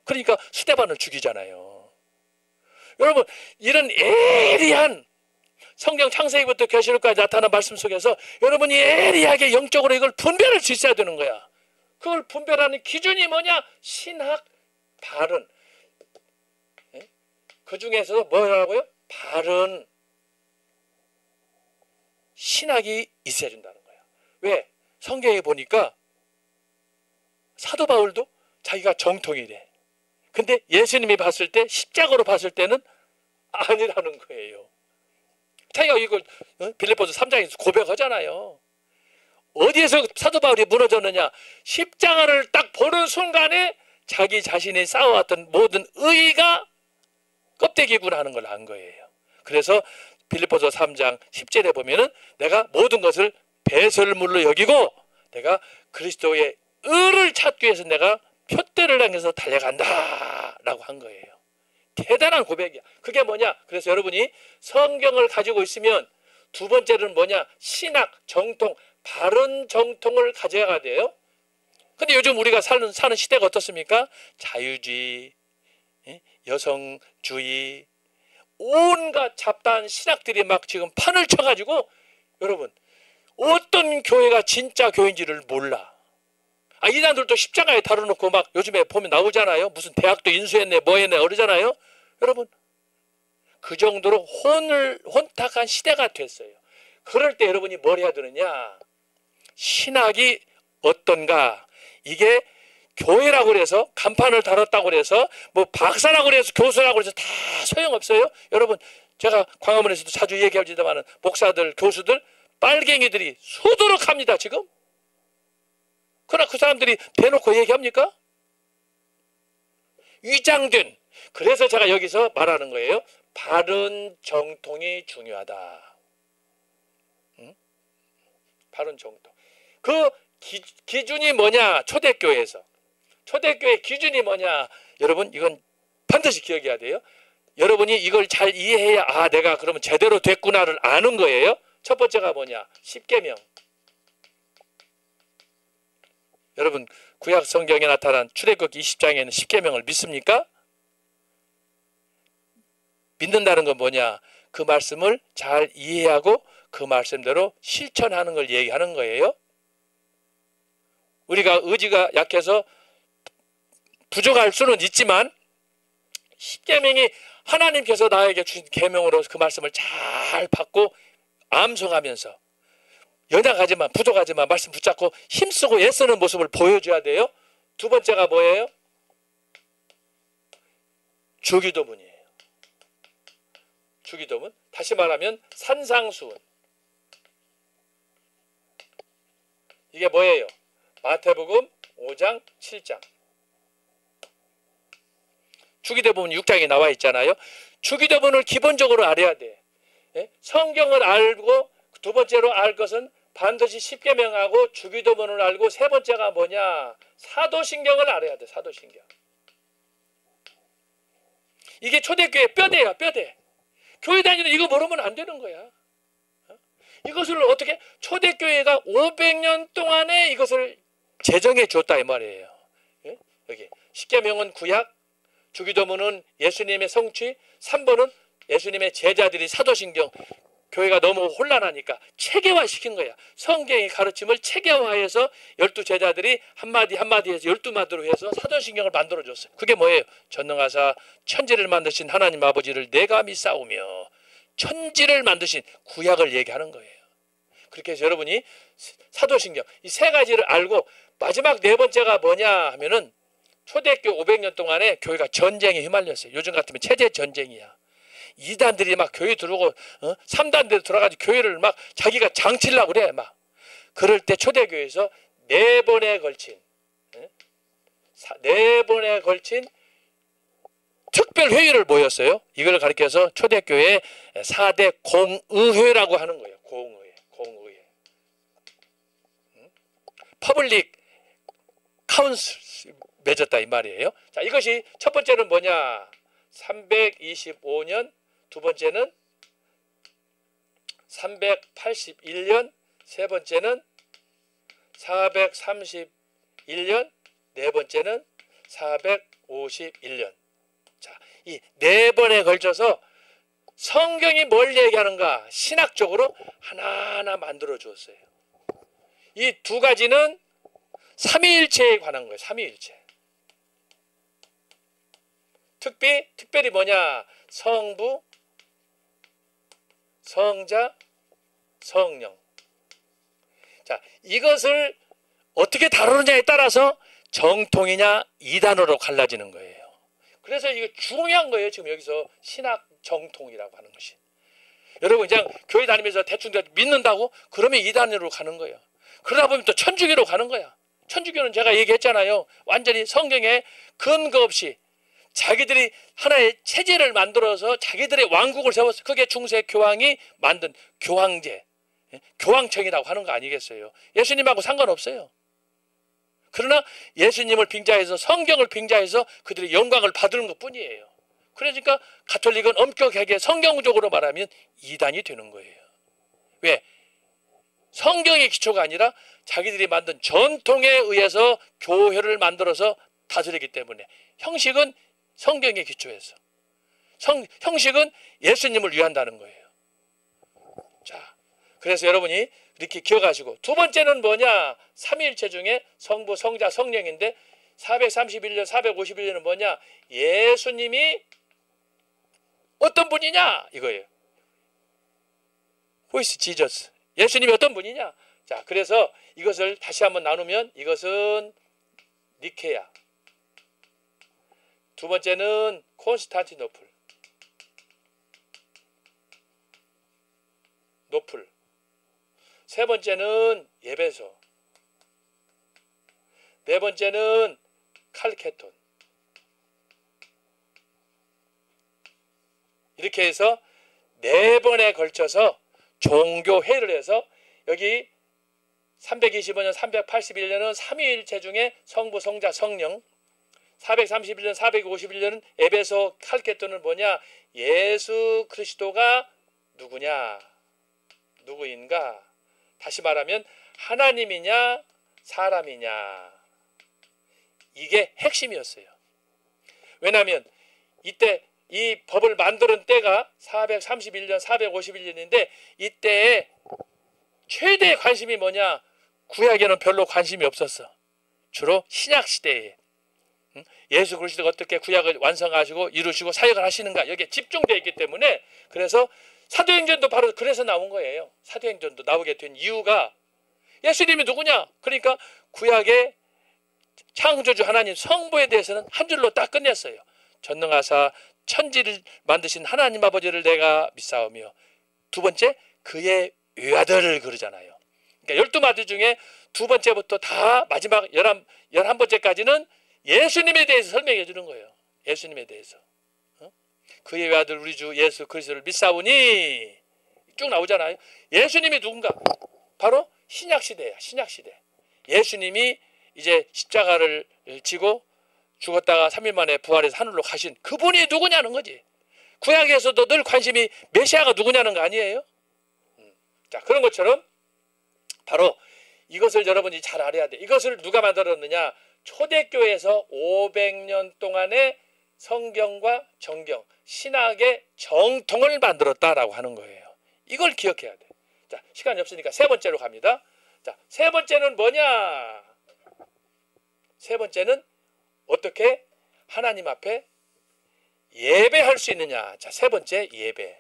그러니까 스데반을 죽이잖아요. 여러분 이런 예리한 성경 창세기부터 계시록까지 나타난 말씀 속에서 여러분이 예리하게 영적으로 이걸 분별할 수 있어야 되는 거야. 그걸 분별하는 기준이 뭐냐? 신학, 바른. 그 중에서 뭐라고요? 바른 신학이 있어야 된다는 거야. 왜? 성경에 보니까 사도 바울도 자기가 정통이래. 근데 예수님이 봤을 때, 십자가로 봤을 때는 아니라는 거예요. 자기가 이걸 빌립보서 3장에서 고백하잖아요. 어디에서 사도 바울이 무너졌느냐? 십자가를 딱 보는 순간에 자기 자신이 쌓아왔던 모든 의의가 껍데기구나 하는 걸 안 거예요. 그래서 빌립보서 3장 10절에 보면은 내가 모든 것을 배설물로 여기고 내가 그리스도의 의를 찾기 위해서 내가 표대를 향해서 달려간다 라고 한 거예요. 대단한 고백이야. 그게 뭐냐? 그래서 여러분이 성경을 가지고 있으면 두 번째는 뭐냐? 신학, 정통, 바른 정통을 가져야 돼요. 근데 요즘 우리가 사는 시대가 어떻습니까? 자유주의, 여성주의, 온갖 잡다한 신학들이 막 지금 판을 쳐가지고 여러분 어떤 교회가 진짜 교회인지를 몰라. 이단들도 십자가에 다뤄놓고 막 요즘에 보면 나오잖아요. 무슨 대학도 인수했네 뭐했네 그러잖아요. 여러분 그 정도로 혼탁한 시대가 됐어요. 그럴 때 여러분이 뭘 해야 되느냐? 신학이 어떤가? 이게 교회라고 그래서 간판을 달았다고 그래서 뭐 박사라고 그래서 교수라고 그래서 다 소용없어요. 여러분 제가 광화문에서도 자주 얘기하지만 목사들 교수들 빨갱이들이 수두룩 합니다 지금. 그러나 그 사람들이 대놓고 얘기합니까? 위장된. 그래서 제가 여기서 말하는 거예요. 바른 정통이 중요하다. 응? 바른 정통. 그 기준이 뭐냐? 초대교회에서. 초대교회 기준이 뭐냐? 여러분 이건 반드시 기억해야 돼요. 여러분이 이걸 잘 이해해야 내가 그러면 제대로 됐구나를 아는 거예요. 첫 번째가 뭐냐? 십계명. 여러분 구약 성경에 나타난 출애굽기 20장에는 십계명을 믿습니까? 믿는다는 건 뭐냐? 그 말씀을 잘 이해하고 그 말씀대로 실천하는 걸 얘기하는 거예요. 우리가 의지가 약해서 부족할 수는 있지만 십계명이 하나님께서 나에게 주신 계명으로 그 말씀을 잘 받고 암송하면서 연약하지만 부족하지만 말씀 붙잡고 힘쓰고 애쓰는 모습을 보여줘야 돼요. 두 번째가 뭐예요? 주기도문이에요. 주기도문. 다시 말하면 산상수훈. 이게 뭐예요? 마태복음 5장 7장. 주기도문 6장에 나와 있잖아요. 주기도문을 기본적으로 알아야 돼. 성경을 알고 두 번째로 알 것은 반드시 십계명하고 주기도문을 알고 세 번째가 뭐냐? 사도신경을 알아야 돼. 사도신경. 이게 초대교회 뼈대야. 뼈대. 교회 다니는 이거 모르면 안 되는 거야. 이것을 어떻게 초대교회가 500년 동안에 이것을 제정해 줬다 이 말이에요. 여기 십계명은 구약, 주기도문은 예수님의 성취, 3번은 예수님의 제자들이 사도신경. 교회가 너무 혼란하니까 체계화시킨 거야. 성경의 가르침을 체계화해서 12제자들이 한마디 한마디에서 12마디로 해서 사도신경을 만들어줬어요. 그게 뭐예요? 전능하사 천지를 만드신 하나님 아버지를 내가 믿사오며 천지를 만드신 구약을 얘기하는 거예요. 그렇게 해서 여러분이 사도신경 이 세 가지를 알고 마지막 네 번째가 뭐냐 하면은 초대교회 500년 동안에 교회가 전쟁에 휘말렸어요. 요즘 같으면 체제 전쟁이야. 이단들이 막 교회 들어오고 3단들 들어가지고 교회를 막 자기가 장치려고 그래 막. 그럴 때 초대교회에서 네 번에 걸친 특별 회의를 모였어요. 이걸 가리켜서 초대교회 4대 공의회라고 하는 거예요. 공의회. 퍼블릭 카운슬 맺었다 이 말이에요. 자, 이것이 첫 번째는 뭐냐? 325년, 두 번째는 381년, 세 번째는 431년, 네 번째는 451년. 자, 이 네 번에 걸쳐서 성경이 뭘 얘기하는가 신학적으로 하나하나 만들어 주었어요. 이 두 가지는 삼위일체에 관한 거예요. 삼위일체. 특별히 뭐냐? 성부, 성자, 성령. 자, 이것을 어떻게 다루느냐에 따라서 정통이냐 이단으로 갈라지는 거예요. 그래서 이게 중요한 거예요. 지금 여기서 신학 정통이라고 하는 것이. 여러분 그냥 교회 다니면서 대충 믿는다고? 그러면 이단으로 가는 거예요. 그러다 보면 또 천주교로 가는 거야. 천주교는 제가 얘기했잖아요. 완전히 성경에 근거 없이 자기들이 하나의 체제를 만들어서 자기들의 왕국을 세웠어. 그게 중세 교황이 만든 교황제, 교황청이라고 하는 거 아니겠어요? 예수님하고 상관없어요. 그러나 예수님을 빙자해서 성경을 빙자해서 그들의 영광을 받는 것뿐이에요. 그러니까 가톨릭은 엄격하게 성경적으로 말하면 이단이 되는 거예요. 왜? 성경의 기초가 아니라 자기들이 만든 전통에 의해서 교회를 만들어서 다스리기 때문에 형식은 성경의 기초에서 형식은 예수님을 위한다는 거예요. 자, 그래서 여러분이 이렇게 기억하시고, 두 번째는 뭐냐? 삼위일체 중에 성부, 성자, 성령인데 431년, 451년은 뭐냐? 예수님이 어떤 분이냐? 이거예요. Who is Jesus? 예수님이 어떤 분이냐? 자, 그래서 이것을 다시 한번 나누면 이것은 니케야. 두 번째는 콘스탄티노플. 세 번째는 에베소. 네 번째는 칼케톤. 이렇게 해서 네 번에 걸쳐서 종교회의를 해서 여기 325년, 381년은 삼위일체 중에 성부, 성자, 성령, 431년, 451년은 에베소 칼케톤은 뭐냐? 예수 그리스도가 누구냐? 누구인가? 다시 말하면 하나님이냐 사람이냐? 이게 핵심이었어요. 왜냐하면 이때 이 법을 만드는 때가 431년, 451년인데 이때에 최대의 관심이 뭐냐? 구약에는 별로 관심이 없었어. 주로 신약 시대에 예수 그리스도가 어떻게 구약을 완성하시고 이루시고 사역을 하시는가 여기에 집중되어 있기 때문에, 그래서 사도행전도 바로 그래서 나온 거예요. 사도행전도 나오게 된 이유가 예수님이 누구냐? 그러니까 구약의 창조주 하나님 성부에 대해서는 한 줄로 딱 끝냈어요. 전능하사 천지를 만드신 하나님 아버지를 내가 믿사오며, 두 번째 그의 외아들을 그러잖아요. 그러니까 12마디 중에 두 번째부터 다 마지막 11번째까지는 예수님에 대해서 설명해 주는 거예요. 예수님에 대해서. 그의 외아들 우리 주 예수 그리스도를 믿사오니 쭉 나오잖아요. 예수님이 누군가? 바로 신약시대야. 신약시대. 예수님이 이제 십자가를 지고 죽었다가 3일 만에 부활해서 하늘로 가신 그분이 누구냐는 거지. 구약에서도 늘 관심이 메시아가 누구냐는 거 아니에요? 자, 그런 것처럼 바로 이것을 여러분이 잘 알아야 돼. 이것을 누가 만들었느냐? 초대교회에서 500년 동안의 성경과 정경, 신학의 정통을 만들었다라고 하는 거예요. 이걸 기억해야 돼. 자, 시간이 없으니까 세 번째로 갑니다. 자, 세 번째는 뭐냐? 세 번째는 어떻게 하나님 앞에 예배할 수 있느냐. 자, 세 번째 예배.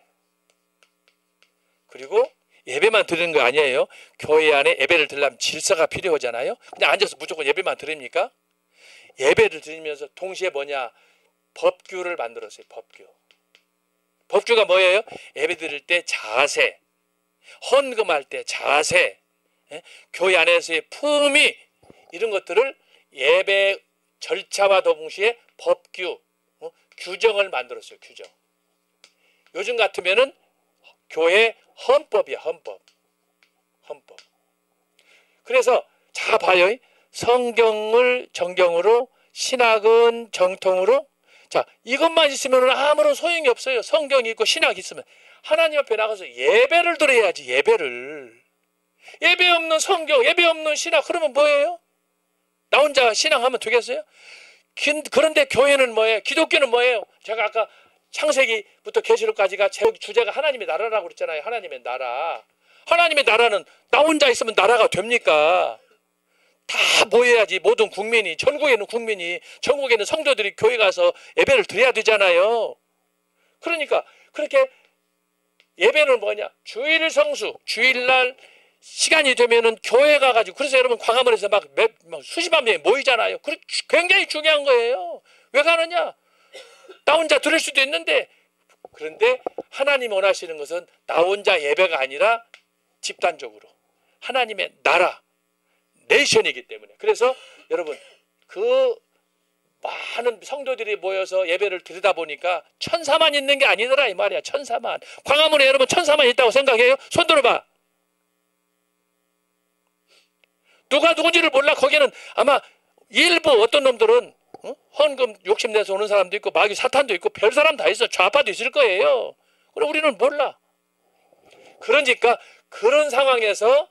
그리고 예배만 드리는 거 아니에요. 교회 안에 예배를 드리려면 질서가 필요하잖아요. 그냥 앉아서 무조건 예배만 드립니까? 예배를 드리면서 동시에 뭐냐? 법규를 만들었어요. 법규. 법규가 뭐예요? 예배 드릴 때 자세, 헌금할 때 자세, 교회 안에서의 품위, 이런 것들을 예배 절차와 동시에 법규, 규정을 만들었어요. 규정. 요즘 같으면은 교회 헌법이야. 헌법. 그래서 자 봐요. 성경을 정경으로, 신학은 정통으로. 자, 이것만 있으면 아무런 소용이 없어요. 성경이 있고 신학이 있으면. 하나님 앞에 나가서 예배를 드려야지. 예배를. 예배 없는 성경, 예배 없는 신학, 그러면 뭐예요? 나 혼자 신앙하면 되겠어요? 그런데 교회는 뭐예요? 기독교는 뭐예요? 제가 아까 창세기부터 계시록까지가 제 주제가 하나님의 나라라고 그랬잖아요. 하나님의 나라. 하나님의 나라는 나 혼자 있으면 나라가 됩니까? 다 모여야지. 모든 국민이, 전국에 있는 국민이, 전국에 있는 성도들이 교회 가서 예배를 드려야 되잖아요. 그러니까 그렇게 예배는 뭐냐? 주일 성수, 주일날 시간이 되면은 교회 가가지고, 그래서 여러분 광화문에서 막 수십만 명이 모이잖아요. 굉장히 중요한 거예요. 왜 가느냐? 나 혼자 들을 수도 있는데, 그런데 하나님 원하시는 것은 나 혼자 예배가 아니라 집단적으로 하나님의 나라, 네이션이기 때문에. 그래서 여러분 그 많은 성도들이 모여서 예배를 드리다 보니까 천사만 있는 게 아니더라 이 말이야. 천사만. 광화문에 여러분 천사만 있다고 생각해요? 손 들어봐. 누가 누군지를 몰라. 거기는 아마 일부 어떤 놈들은 헌금 욕심내서 오는 사람도 있고 마귀 사탄도 있고 별 사람 다 있어. 좌파도 있을 거예요. 그럼 우리는 몰라. 그러니까 그런 상황에서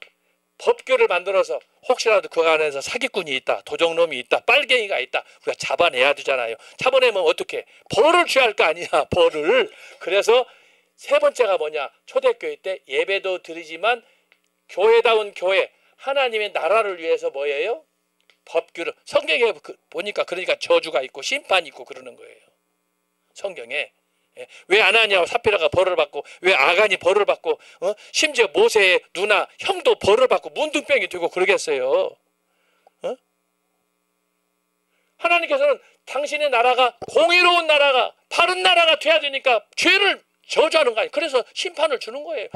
법규를 만들어서 혹시라도 그 안에서 사기꾼이 있다, 도적놈이 있다, 빨갱이가 있다, 우리가 잡아내야 되잖아요. 잡아내면 어떻게? 벌을 취할 거 아니야, 벌을. 그래서 세 번째가 뭐냐? 초대교회 때 예배도 드리지만 교회다운 교회, 하나님의 나라를 위해서 뭐예요? 법규를. 성경에 보니까 그러니까 저주가 있고 심판이 있고 그러는 거예요. 성경에. 왜 아나니아와 삽비라가 벌을 받고, 왜 아간이 벌을 받고, 심지어 모세의 누나 형도 벌을 받고 문둥병이 되고 그러겠어요. 하나님께서는 당신의 나라가 공의로운 나라가 바른 나라가 돼야 되니까 죄를 저주하는 거 아니에요. 그래서 심판을 주는 거예요.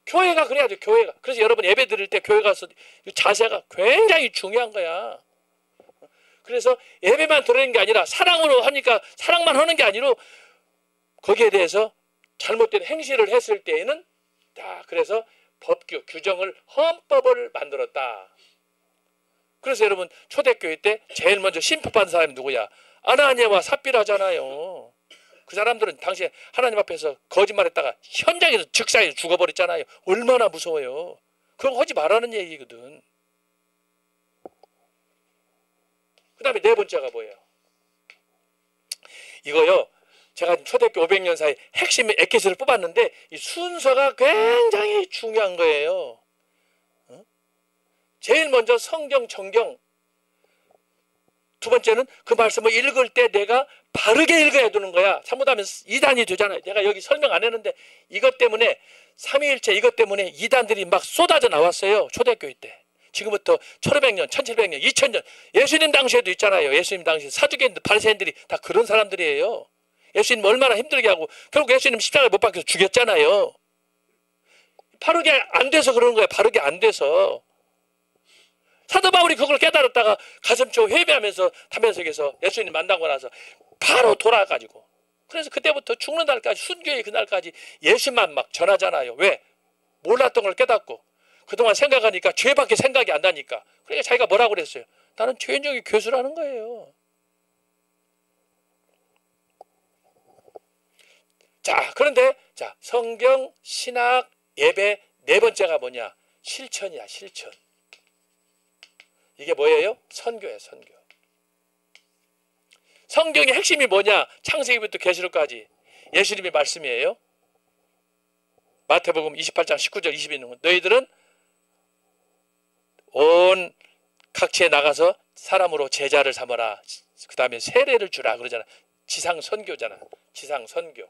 교회가 그래야 돼. 교회가. 그래서 여러분 예배 드릴 때 교회 가서 자세가 굉장히 중요한 거야. 그래서 예배만 드리는 게 아니라 사랑으로 하니까 사랑만 하는 게 아니라 거기에 대해서 잘못된 행실을 했을 때에는 그래서 법규, 규정을 헌법을 만들었다. 그래서 여러분 초대교회 때 제일 먼저 심판받은 사람이 누구야? 아나니아와 삽비라잖아요. 그 사람들은 당시에 하나님 앞에서 거짓말했다가 현장에서 즉사에서 죽어버렸잖아요. 얼마나 무서워요. 그거 하지 말라는 얘기거든. 그 다음에 네 번째가 뭐예요? 이거요. 제가 초대교회 500년 사이 핵심 엑기스를 뽑았는데 이 순서가 굉장히 중요한 거예요. 제일 먼저 성경 정경. 두 번째는 그 말씀을 읽을 때 내가 바르게 읽어야 되는 거야. 잘못하면 이단이 되잖아요. 내가 여기 설명 안 했는데 이것 때문에 삼위일체 이것 때문에 이단들이 막 쏟아져 나왔어요. 초대교회 때. 지금부터 1500년, 1700년, 2000년 예수님 당시에도 있잖아요. 예수님 당시 사두개인들, 바리새인들이 다 그런 사람들이에요. 예수님 얼마나 힘들게 하고 결국 예수님 십자가에 못 박혀서 죽였잖아요. 바르게 안 돼서 그러는 거예요. 바르게 안 돼서. 사도 바울이 그걸 깨달았다가 가슴쳐 회개하면서 담에석에서 예수님 만나고 나서 바로 돌아가지고 그래서 그때부터 죽는 날까지 순교의 그날까지 예수만 막 전하잖아요. 왜? 몰랐던 걸 깨닫고 그동안 생각하니까 죄밖에 생각이 안 나니까. 그러니까 자기가 뭐라고 그랬어요? 나는 죄인종의 교수라는 거예요. 자, 그런데 자, 성경, 신학, 예배 네 번째가 뭐냐? 실천이야, 실천. 이게 뭐예요? 선교예요, 선교. 성경의 핵심이 뭐냐? 창세기부터 계시록까지 예수님의 말씀이에요. 마태복음 28장 19절 20절 너희들은 온 각지에 나가서 사람으로 제자를 삼아라. 그 다음에 세례를 주라 그러잖아. 지상 선교잖아. 지상 선교.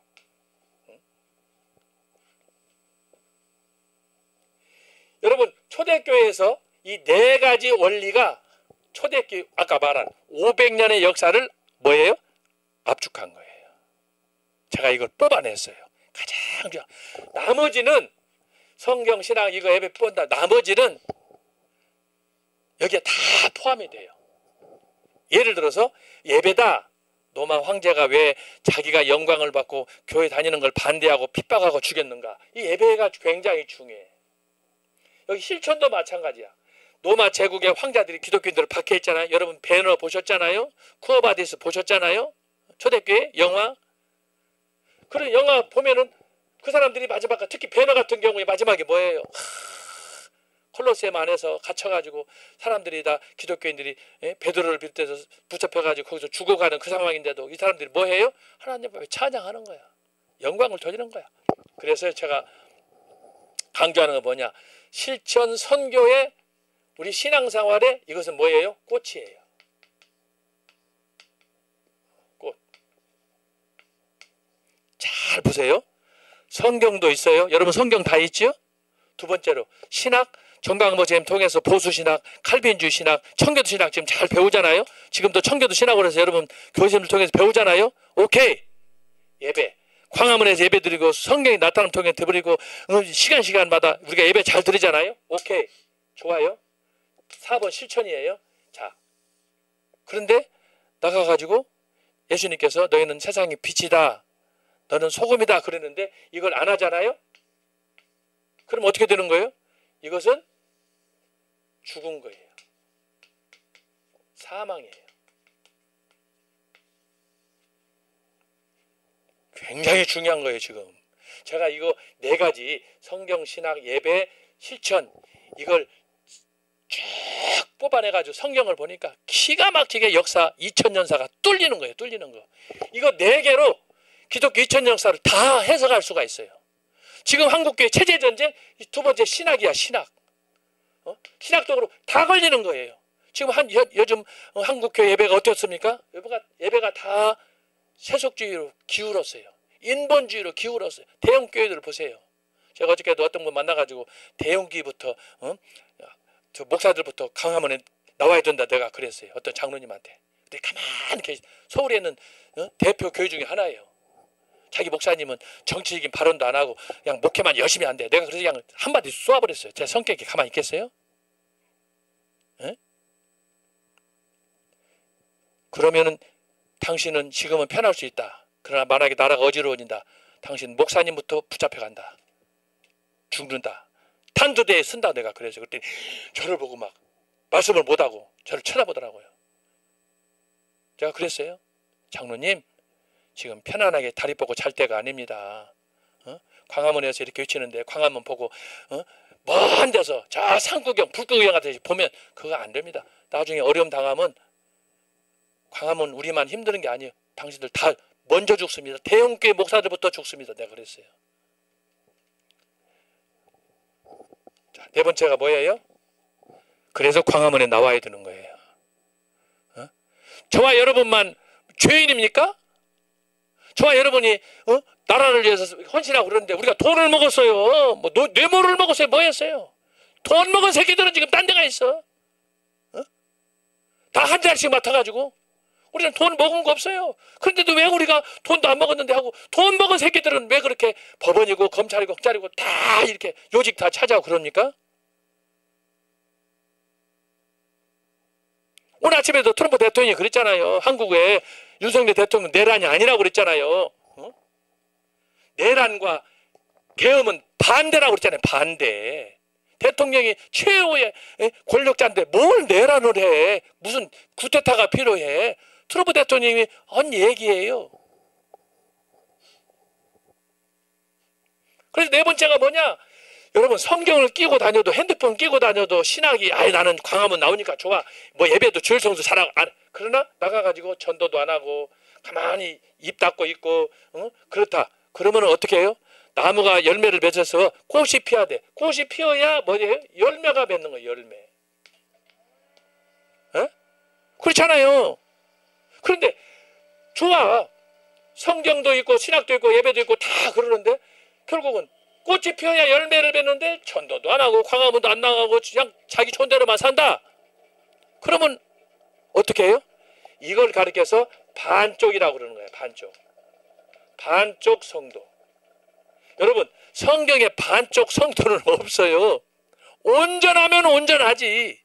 여러분 초대교회에서 이 네 가지 원리가 초대교회 아까 말한 500년의 역사를 뭐예요? 압축한 거예요. 제가 이걸 뽑아냈어요. 가장 중요한. 나머지는 성경, 신학 이거 예배 본다. 나머지는 여기에 다 포함이 돼요. 예를 들어서 예배다. 로마 황제가 왜 자기가 영광을 받고 교회 다니는 걸 반대하고 핍박하고 죽였는가. 이 예배가 굉장히 중요해. 여기 실천도 마찬가지야. 로마 제국의 황자들이 기독교인들을 박해했잖아요. 여러분 배너 보셨잖아요. 쿠어바디스 보셨잖아요. 초대교회 영화. 그런 영화 보면은 그 사람들이 마지막 특히 배너 같은 경우에 마지막에 뭐예요? 콜로세움 안에서 갇혀가지고 사람들이 다 기독교인들이 베드로를 비롯해서 붙잡혀가지고 거기서 죽어가는 그 상황인데도 이 사람들이 뭐해요? 하나님 앞에 찬양하는 거야. 영광을 돌리는 거야. 그래서 제가 강조하는 건 뭐냐? 실천 선교의 우리 신앙생활에 이것은 뭐예요? 꽃이에요. 꽃. 잘 보세요. 성경도 있어요. 여러분 성경 다 있죠? 두 번째로 신학. 정강모 선생님 통해서 보수신학, 칼빈주의 신학, 청교도 신학 지금 잘 배우잖아요. 지금도 청교도 신학으로 해서 여러분 교수님을 통해서 배우잖아요. 오케이. 예배. 광화문에서 예배 드리고 성경이 나타남 통해 드리고 시간마다 우리가 예배 잘 드리잖아요. 오케이. 좋아요. 4번 실천이에요. 자, 그런데 나가가지고 예수님께서 너희는 세상의 빛이다. 너는 소금이다. 그랬는데 이걸 안 하잖아요. 그럼 어떻게 되는 거예요? 이것은 죽은 거예요. 사망이에요. 굉장히 중요한 거예요, 지금. 제가 이거 4가지 성경, 신학, 예배, 실천 이걸 쭉 뽑아내가지고 성경을 보니까 기가 막히게 역사 2000년사가 뚫리는 거예요. 뚫리는 거. 이거 4개로 기독교 2000년사를 다 해석할 수가 있어요. 지금 한국교회 체제전쟁 2번째 신학이야. 신학. 신학적으로 다 걸리는 거예요. 지금 요즘 한국교회 예배가 어떻습니까? 예배가 다 세속주의로 기울었어요. 인본주의로 기울었어요. 대형교회들을 보세요. 제가 어저께도 어떤 분 만나가지고 대형교회부터 저 목사들부터 강화문에 나와야 된다 내가 그랬어요. 어떤 장로님한테. 근데 가만히 계시. 서울에 있는 대표 교회 중에 하나예요. 자기 목사님은 정치적인 발언도 안 하고 그냥 목회만 열심히 한대. 내가 그래서 그냥 한마디 쏘아버렸어요. 제 성격이 가만히 있겠어요? 에? 그러면은 당신은 지금은 편할 수 있다. 그러나 만약에 나라가 어지러워진다. 당신 목사님부터 붙잡혀간다. 죽는다. 탄두대에 쓴다 내가 그래서 그랬더니 저를 보고 막 말씀을 못하고 저를 쳐다보더라고요. 제가 그랬어요. 장로님 지금 편안하게 다리 뻗고 잘 때가 아닙니다. 광화문에서 이렇게 외치는데 광화문 보고 먼 데서 저 산구경 불구경 같은 데 보면 그거 안 됩니다. 나중에 어려움 당하면 광화문 우리만 힘드는 게 아니에요. 당신들 다 먼저 죽습니다. 대형교회 목사들부터 죽습니다. 내가 그랬어요. 자, 4번째가 뭐예요? 그래서 광화문에 나와야 되는 거예요. 저와 여러분만 죄인입니까? 저와 여러분이 나라를 위해서 헌신하고 그러는데 우리가 돈을 먹었어요. 뭐 뇌물을 먹었어요. 뭐 했어요? 돈 먹은 새끼들은 지금 딴 데가 있어. 다 한 자리씩 맡아가지고 우리는 돈 먹은 거 없어요. 그런데도 왜 우리가 돈도 안 먹었는데 하고 돈 먹은 새끼들은 왜 그렇게 법원이고 검찰이고 경찰이고 다 이렇게 요직 다 차지하고 그럽니까? 오늘 아침에도 트럼프 대통령이 그랬잖아요. 한국에 윤석열 대통령 내란이 아니라고 그랬잖아요. 내란과 계엄은 반대라고 그랬잖아요. 반대. 대통령이 최고의 권력자인데 뭘 내란을 해. 무슨 쿠데타가 필요해. 트럼프 대통령이 한 얘기예요. 그래서 4번째가 뭐냐. 여러분 성경을 끼고 다녀도 핸드폰 끼고 다녀도 신학이 나는 광화문 나오니까 좋아. 뭐 예배도 주일성수 잘하고 그러나 나가가지고 전도도 안 하고 가만히 입 닫고 있고 그렇다. 그러면 어떻게 해요? 나무가 열매를 맺어서 꽃이 피어야 돼. 꽃이 피어야 뭐예요? 열매가 맺는 거예요. 열매. 그렇잖아요. 그런데 좋아. 성경도 있고 신학도 있고 예배도 있고 다 그러는데 결국은 꽃이 피어야 열매를 맺는데 전도도 안 하고 광화문도 안 나가고 그냥 자기 촌대로만 산다. 그러면 어떻게 해요? 이걸 가리켜서 반쪽이라고 그러는 거예요. 반쪽. 반쪽 성도. 여러분 성경에 반쪽 성도는 없어요. 온전하면 온전하지.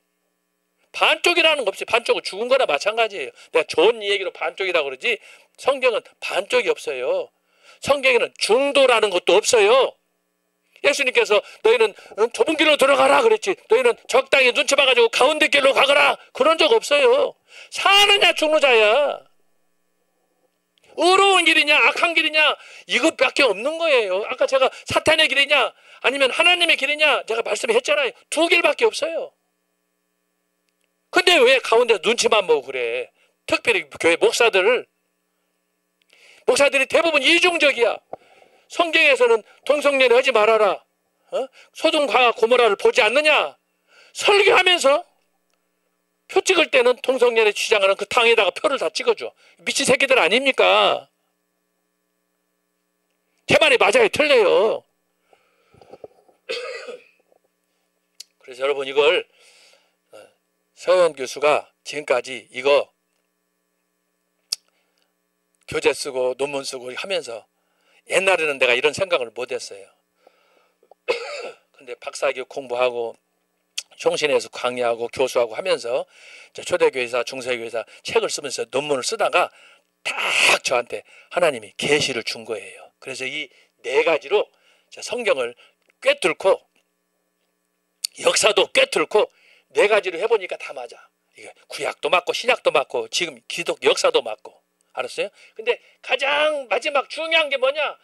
반쪽이라는 거 없이 반쪽은 죽은 거나 마찬가지예요. 내가 좋은 얘기로 반쪽이라고 그러지 성경은 반쪽이 없어요. 성경에는 중도라는 것도 없어요. 예수님께서 너희는 좁은 길로 들어가라 그랬지. 너희는 적당히 눈치 봐가지고 가운데 길로 가거라. 그런 적 없어요. 사느냐 죽느냐야. 의로운 길이냐 악한 길이냐 이것밖에 없는 거예요. 아까 제가 사탄의 길이냐 아니면 하나님의 길이냐 제가 말씀했잖아요. 2길밖에 없어요. 근데 왜 가운데 눈치만 보고 그래. 특별히 교회 목사들이 대부분 이중적이야. 성경에서는 동성연애 하지 말아라. 소돔과 고모라를 보지 않느냐. 설교하면서 표 찍을 때는 동성연애 주장하는 그 탕에다가 표를 다 찍어줘. 미친 새끼들 아닙니까? 제 말이 맞아요 틀려요. 그래서 여러분 이걸 서현 교수가 지금까지 이거 교재 쓰고 논문 쓰고 하면서 옛날에는 내가 이런 생각을 못했어요. 근데 박사학위 공부하고 총신에서 강의하고 교수하고 하면서 초대교회사 중세교회사 책을 쓰면서 논문을 쓰다가 딱 저한테 하나님이 계시를 준 거예요. 그래서 이 네 가지로 성경을 꿰뚫고 역사도 꿰뚫고 네 가지로 해보니까 다 맞아. 이게 구약도 맞고 신약도 맞고 지금 기독 역사도 맞고. 알았어요? 근데 가장 마지막 중요한 게 뭐냐?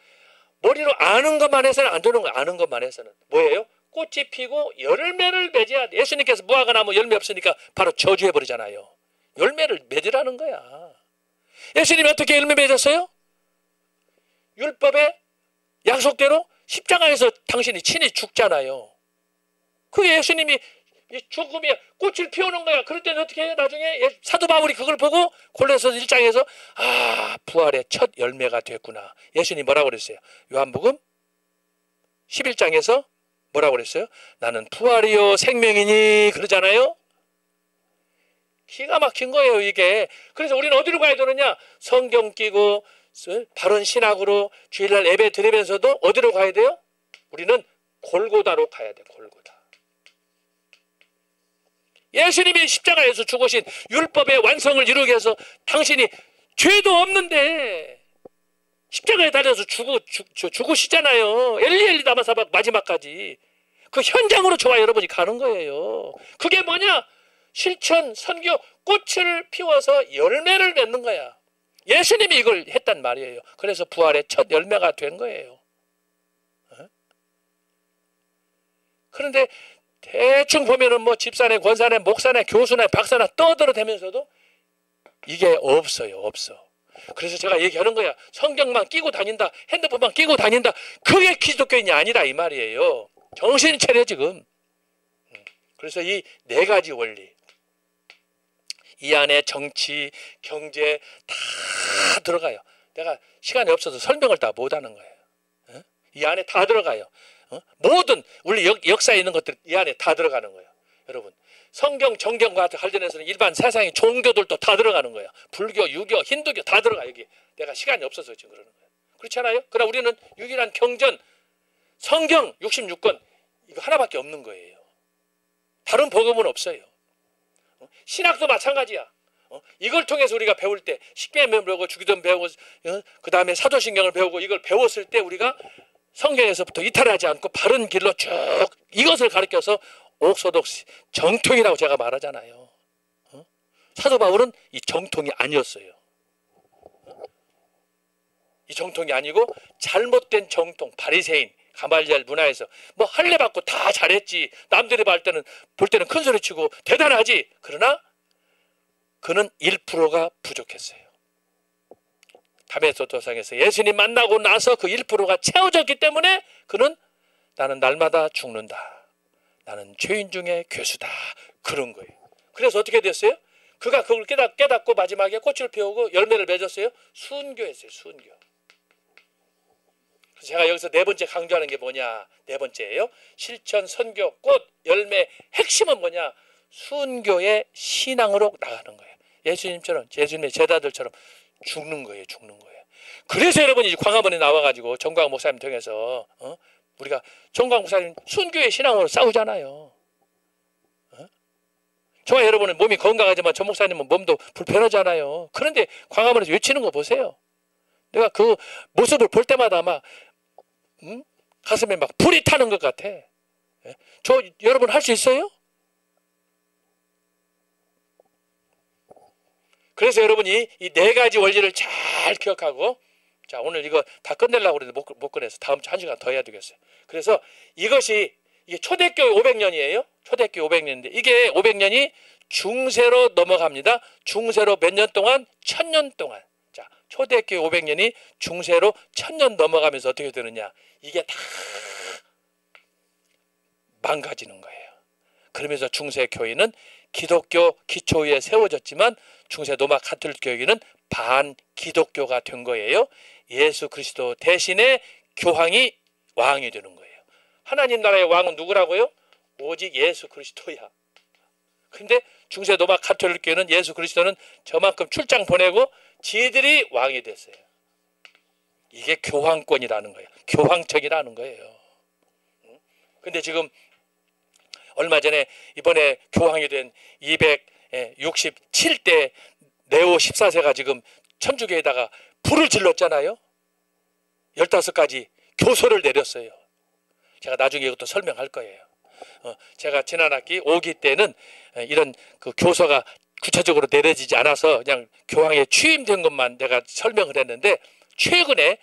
머리로 아는 것만 해서는 안 되는 거야. 아는 것만 해서는. 뭐예요? 꽃이 피고 열매를 맺어야 돼. 예수님께서 무화과 나무 열매 없으니까 바로 저주해버리잖아요. 열매를 맺으라는 거야. 예수님이 어떻게 열매 맺었어요? 율법의 약속대로 십자가에서 당신이 친히 죽잖아요. 그게 예수님이 죽음이 꽃을 피우는 거야. 그럴 때는 어떻게 해요? 나중에 사도 바울이 그걸 보고 골로새서 1장에서 부활의 첫 열매가 됐구나. 예수님 뭐라고 그랬어요? 요한복음 11장에서 뭐라고 그랬어요? 나는 부활이요 생명이니 그러잖아요. 기가 막힌 거예요 이게. 그래서 우리는 어디로 가야 되느냐? 성경 끼고 바른 신학으로 주일날 예배 드리면서도 어디로 가야 돼요? 우리는 골고다로 가야 돼. 골고다. 예수님이 십자가에서 죽으신 율법의 완성을 이루기 위해서 당신이 죄도 없는데 십자가에 달려서 죽으시잖아요. 엘리 다마사박 마지막까지. 그 현장으로 저와 여러분이 가는 거예요. 그게 뭐냐? 실천, 선교, 꽃을 피워서 열매를 맺는 거야. 예수님이 이걸 했단 말이에요. 그래서 부활의 첫 열매가 된 거예요. 그런데 대충 보면은 뭐 집사네, 권사네, 목사네, 교수네, 박사네 떠들어대면서도 이게 없어요. 없어. 그래서 제가 얘기하는 거야. 성경만 끼고 다닌다. 핸드폰만 끼고 다닌다. 그게 기독교인이 아니라 이 말이에요. 정신 차려 지금. 그래서 이 네 가지 원리. 이 안에 정치, 경제 다 들어가요. 내가 시간이 없어서 설명을 다 못하는 거예요. 이 안에 다 들어가요. 모든 우리 역사에 있는 것들 이 안에 다 들어가는 거예요. 여러분 성경, 정경과 관련해서는 일반 세상의 종교들도 다 들어가는 거예요. 불교, 유교, 힌두교 다 들어가. 여기 내가 시간이 없어서 지금 그러는 거예요. 그렇지 않아요? 그러나 우리는 유일한 경전 성경 66권 이거 하나밖에 없는 거예요. 다른 복음은 없어요. 신학도 마찬가지야. 이걸 통해서 우리가 배울 때 식배면 배우고 주기도문 배우고 그 다음에 사도신경을 배우고 이걸 배웠을 때 우리가 성경에서부터 이탈하지 않고 바른 길로 쭉 이것을 가르쳐서 옥소독스 정통이라고 제가 말하잖아요. 사도 바울은 이 정통이 아니었어요. 이 정통이 아니고 잘못된 정통, 바리새인, 가말리엘 문화에서 뭐 할례 받고 다 잘했지. 남들이 볼 때는 큰 소리 치고 대단하지. 그러나 그는 1%가 부족했어요. 다메섹 도상에서 예수님 만나고 나서 그 1%가 채워졌기 때문에 그는 나는 날마다 죽는다. 나는 죄인 중에 괴수다. 그런 거예요. 그래서 어떻게 됐어요? 그가 그걸 깨닫고 마지막에 꽃을 피우고 열매를 맺었어요. 순교했어요. 순교. 그래서 제가 여기서 네 번째 강조하는 게 뭐냐? 네 번째예요. 실천, 선교, 꽃, 열매. 핵심은 뭐냐? 순교의 신앙으로 나가는 거예요. 예수님처럼, 예수님의 제자들처럼 죽는 거예요. 죽는 거예요. 그래서 여러분이 광화문에 나와가지고 정광 목사님 통해서 우리가 정광 목사님 순교의 신앙으로 싸우잖아요. 저와 여러분은 몸이 건강하지만 전 목사님은 몸도 불편하잖아요. 그런데 광화문에서 외치는 거 보세요. 내가 그 모습을 볼 때마다 막 가슴에 막 불이 타는 것 같아. 저 여러분 할 수 있어요? 그래서 여러분이 이 네 가지 원리를 잘 기억하고 자 오늘 이거 다 끝내려고 그랬는데 못 끝내서 다음 주 1시간 더 해야 되겠어요. 그래서 이게 초대교회 500년이에요. 초대교회 500년인데 이게 500년이 중세로 넘어갑니다. 중세로 몇 년 동안? 1000년 동안. 자 초대교회 500년이 중세로 1000년 넘어가면서 어떻게 되느냐. 이게 다 망가지는 거예요. 그러면서 중세교회는 기독교 기초 위에 세워졌지만 중세 로마 가톨릭 교회는 반기독교가 된 거예요. 예수 그리스도 대신에 교황이 왕이 되는 거예요. 하나님 나라의 왕은 누구라고요? 오직 예수 그리스도야. 근데 중세 로마 가톨릭 교회는 예수 그리스도는 저만큼 출장 보내고 지들이 왕이 됐어요. 이게 교황권이라는 거예요. 교황청이라는 거예요. 근데 지금 얼마 전에 이번에 교황이 된 267대 네오 14세가 지금 천주교에다가 불을 질렀잖아요. 15가지 교서를 내렸어요. 제가 나중에 이것도 설명할 거예요. 제가 지난 학기 5기 때는 이런 그 교서가 구체적으로 내려지지 않아서 그냥 교황에 취임된 것만 내가 설명을 했는데, 최근에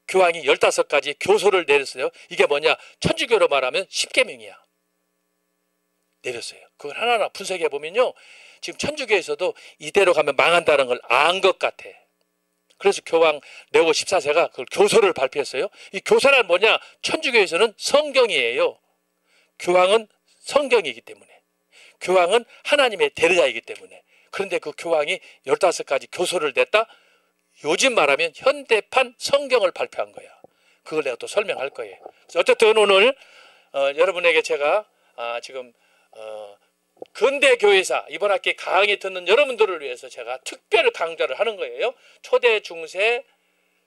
교황이 15가지 교서를 내렸어요. 이게 뭐냐? 천주교로 말하면 10계명이야. 내렸어요. 그걸 하나하나 분석해 보면요, 지금 천주교에서도 이대로 가면 망한다는 걸 안 것 같아. 그래서 교황 네오 14세가 그걸 교서를 발표했어요. 이 교서란 뭐냐? 천주교에서는 성경이에요. 교황은 성경이기 때문에, 교황은 하나님의 대리자이기 때문에. 그런데 그 교황이 15가지 교서를 냈다? 요즘 말하면 현대판 성경을 발표한 거야. 그걸 내가 또 설명할 거예요. 어쨌든 오늘 여러분에게 제가 지금 근대교회사 이번 학기 강의 듣는 여러분들을 위해서 제가 특별 강좌를 하는 거예요. 초대 중세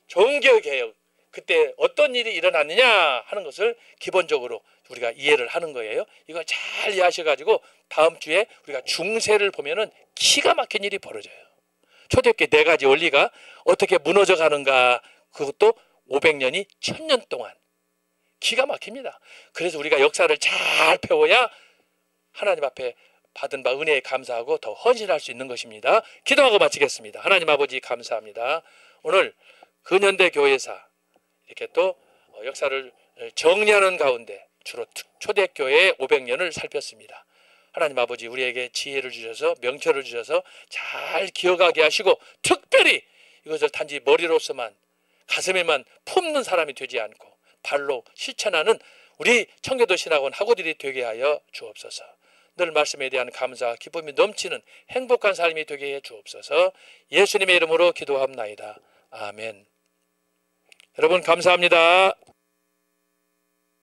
종교개혁, 그때 어떤 일이 일어났느냐 하는 것을 기본적으로 우리가 이해를 하는 거예요. 이걸 잘 이해하셔가지고 다음 주에 우리가 중세를 보면은 기가 막힌 일이 벌어져요. 초대교회 4가지 원리가 어떻게 무너져 가는가, 그것도 500년이 1000년 동안 기가 막힙니다. 그래서 우리가 역사를 잘 배워야 하나님 앞에 받은 바 은혜에 감사하고 더 헌신할 수 있는 것입니다. 기도하고 마치겠습니다. 하나님 아버지 감사합니다. 오늘 근현대 교회사 이렇게 또 역사를 정리하는 가운데 주로 초대교회 500년을 살폈습니다. 하나님 아버지, 우리에게 지혜를 주셔서 명철을 주셔서 잘 기억하게 하시고, 특별히 이것을 단지 머리로서만 가슴에만 품는 사람이 되지 않고 발로 실천하는 우리 청교도 신학원 학우들이 되게 하여 주옵소서. 늘 말씀에 대한 감사와 기쁨이 넘치는 행복한 삶이 되게 해 주옵소서. 예수님의 이름으로 기도합나이다. 아멘. 여러분 감사합니다.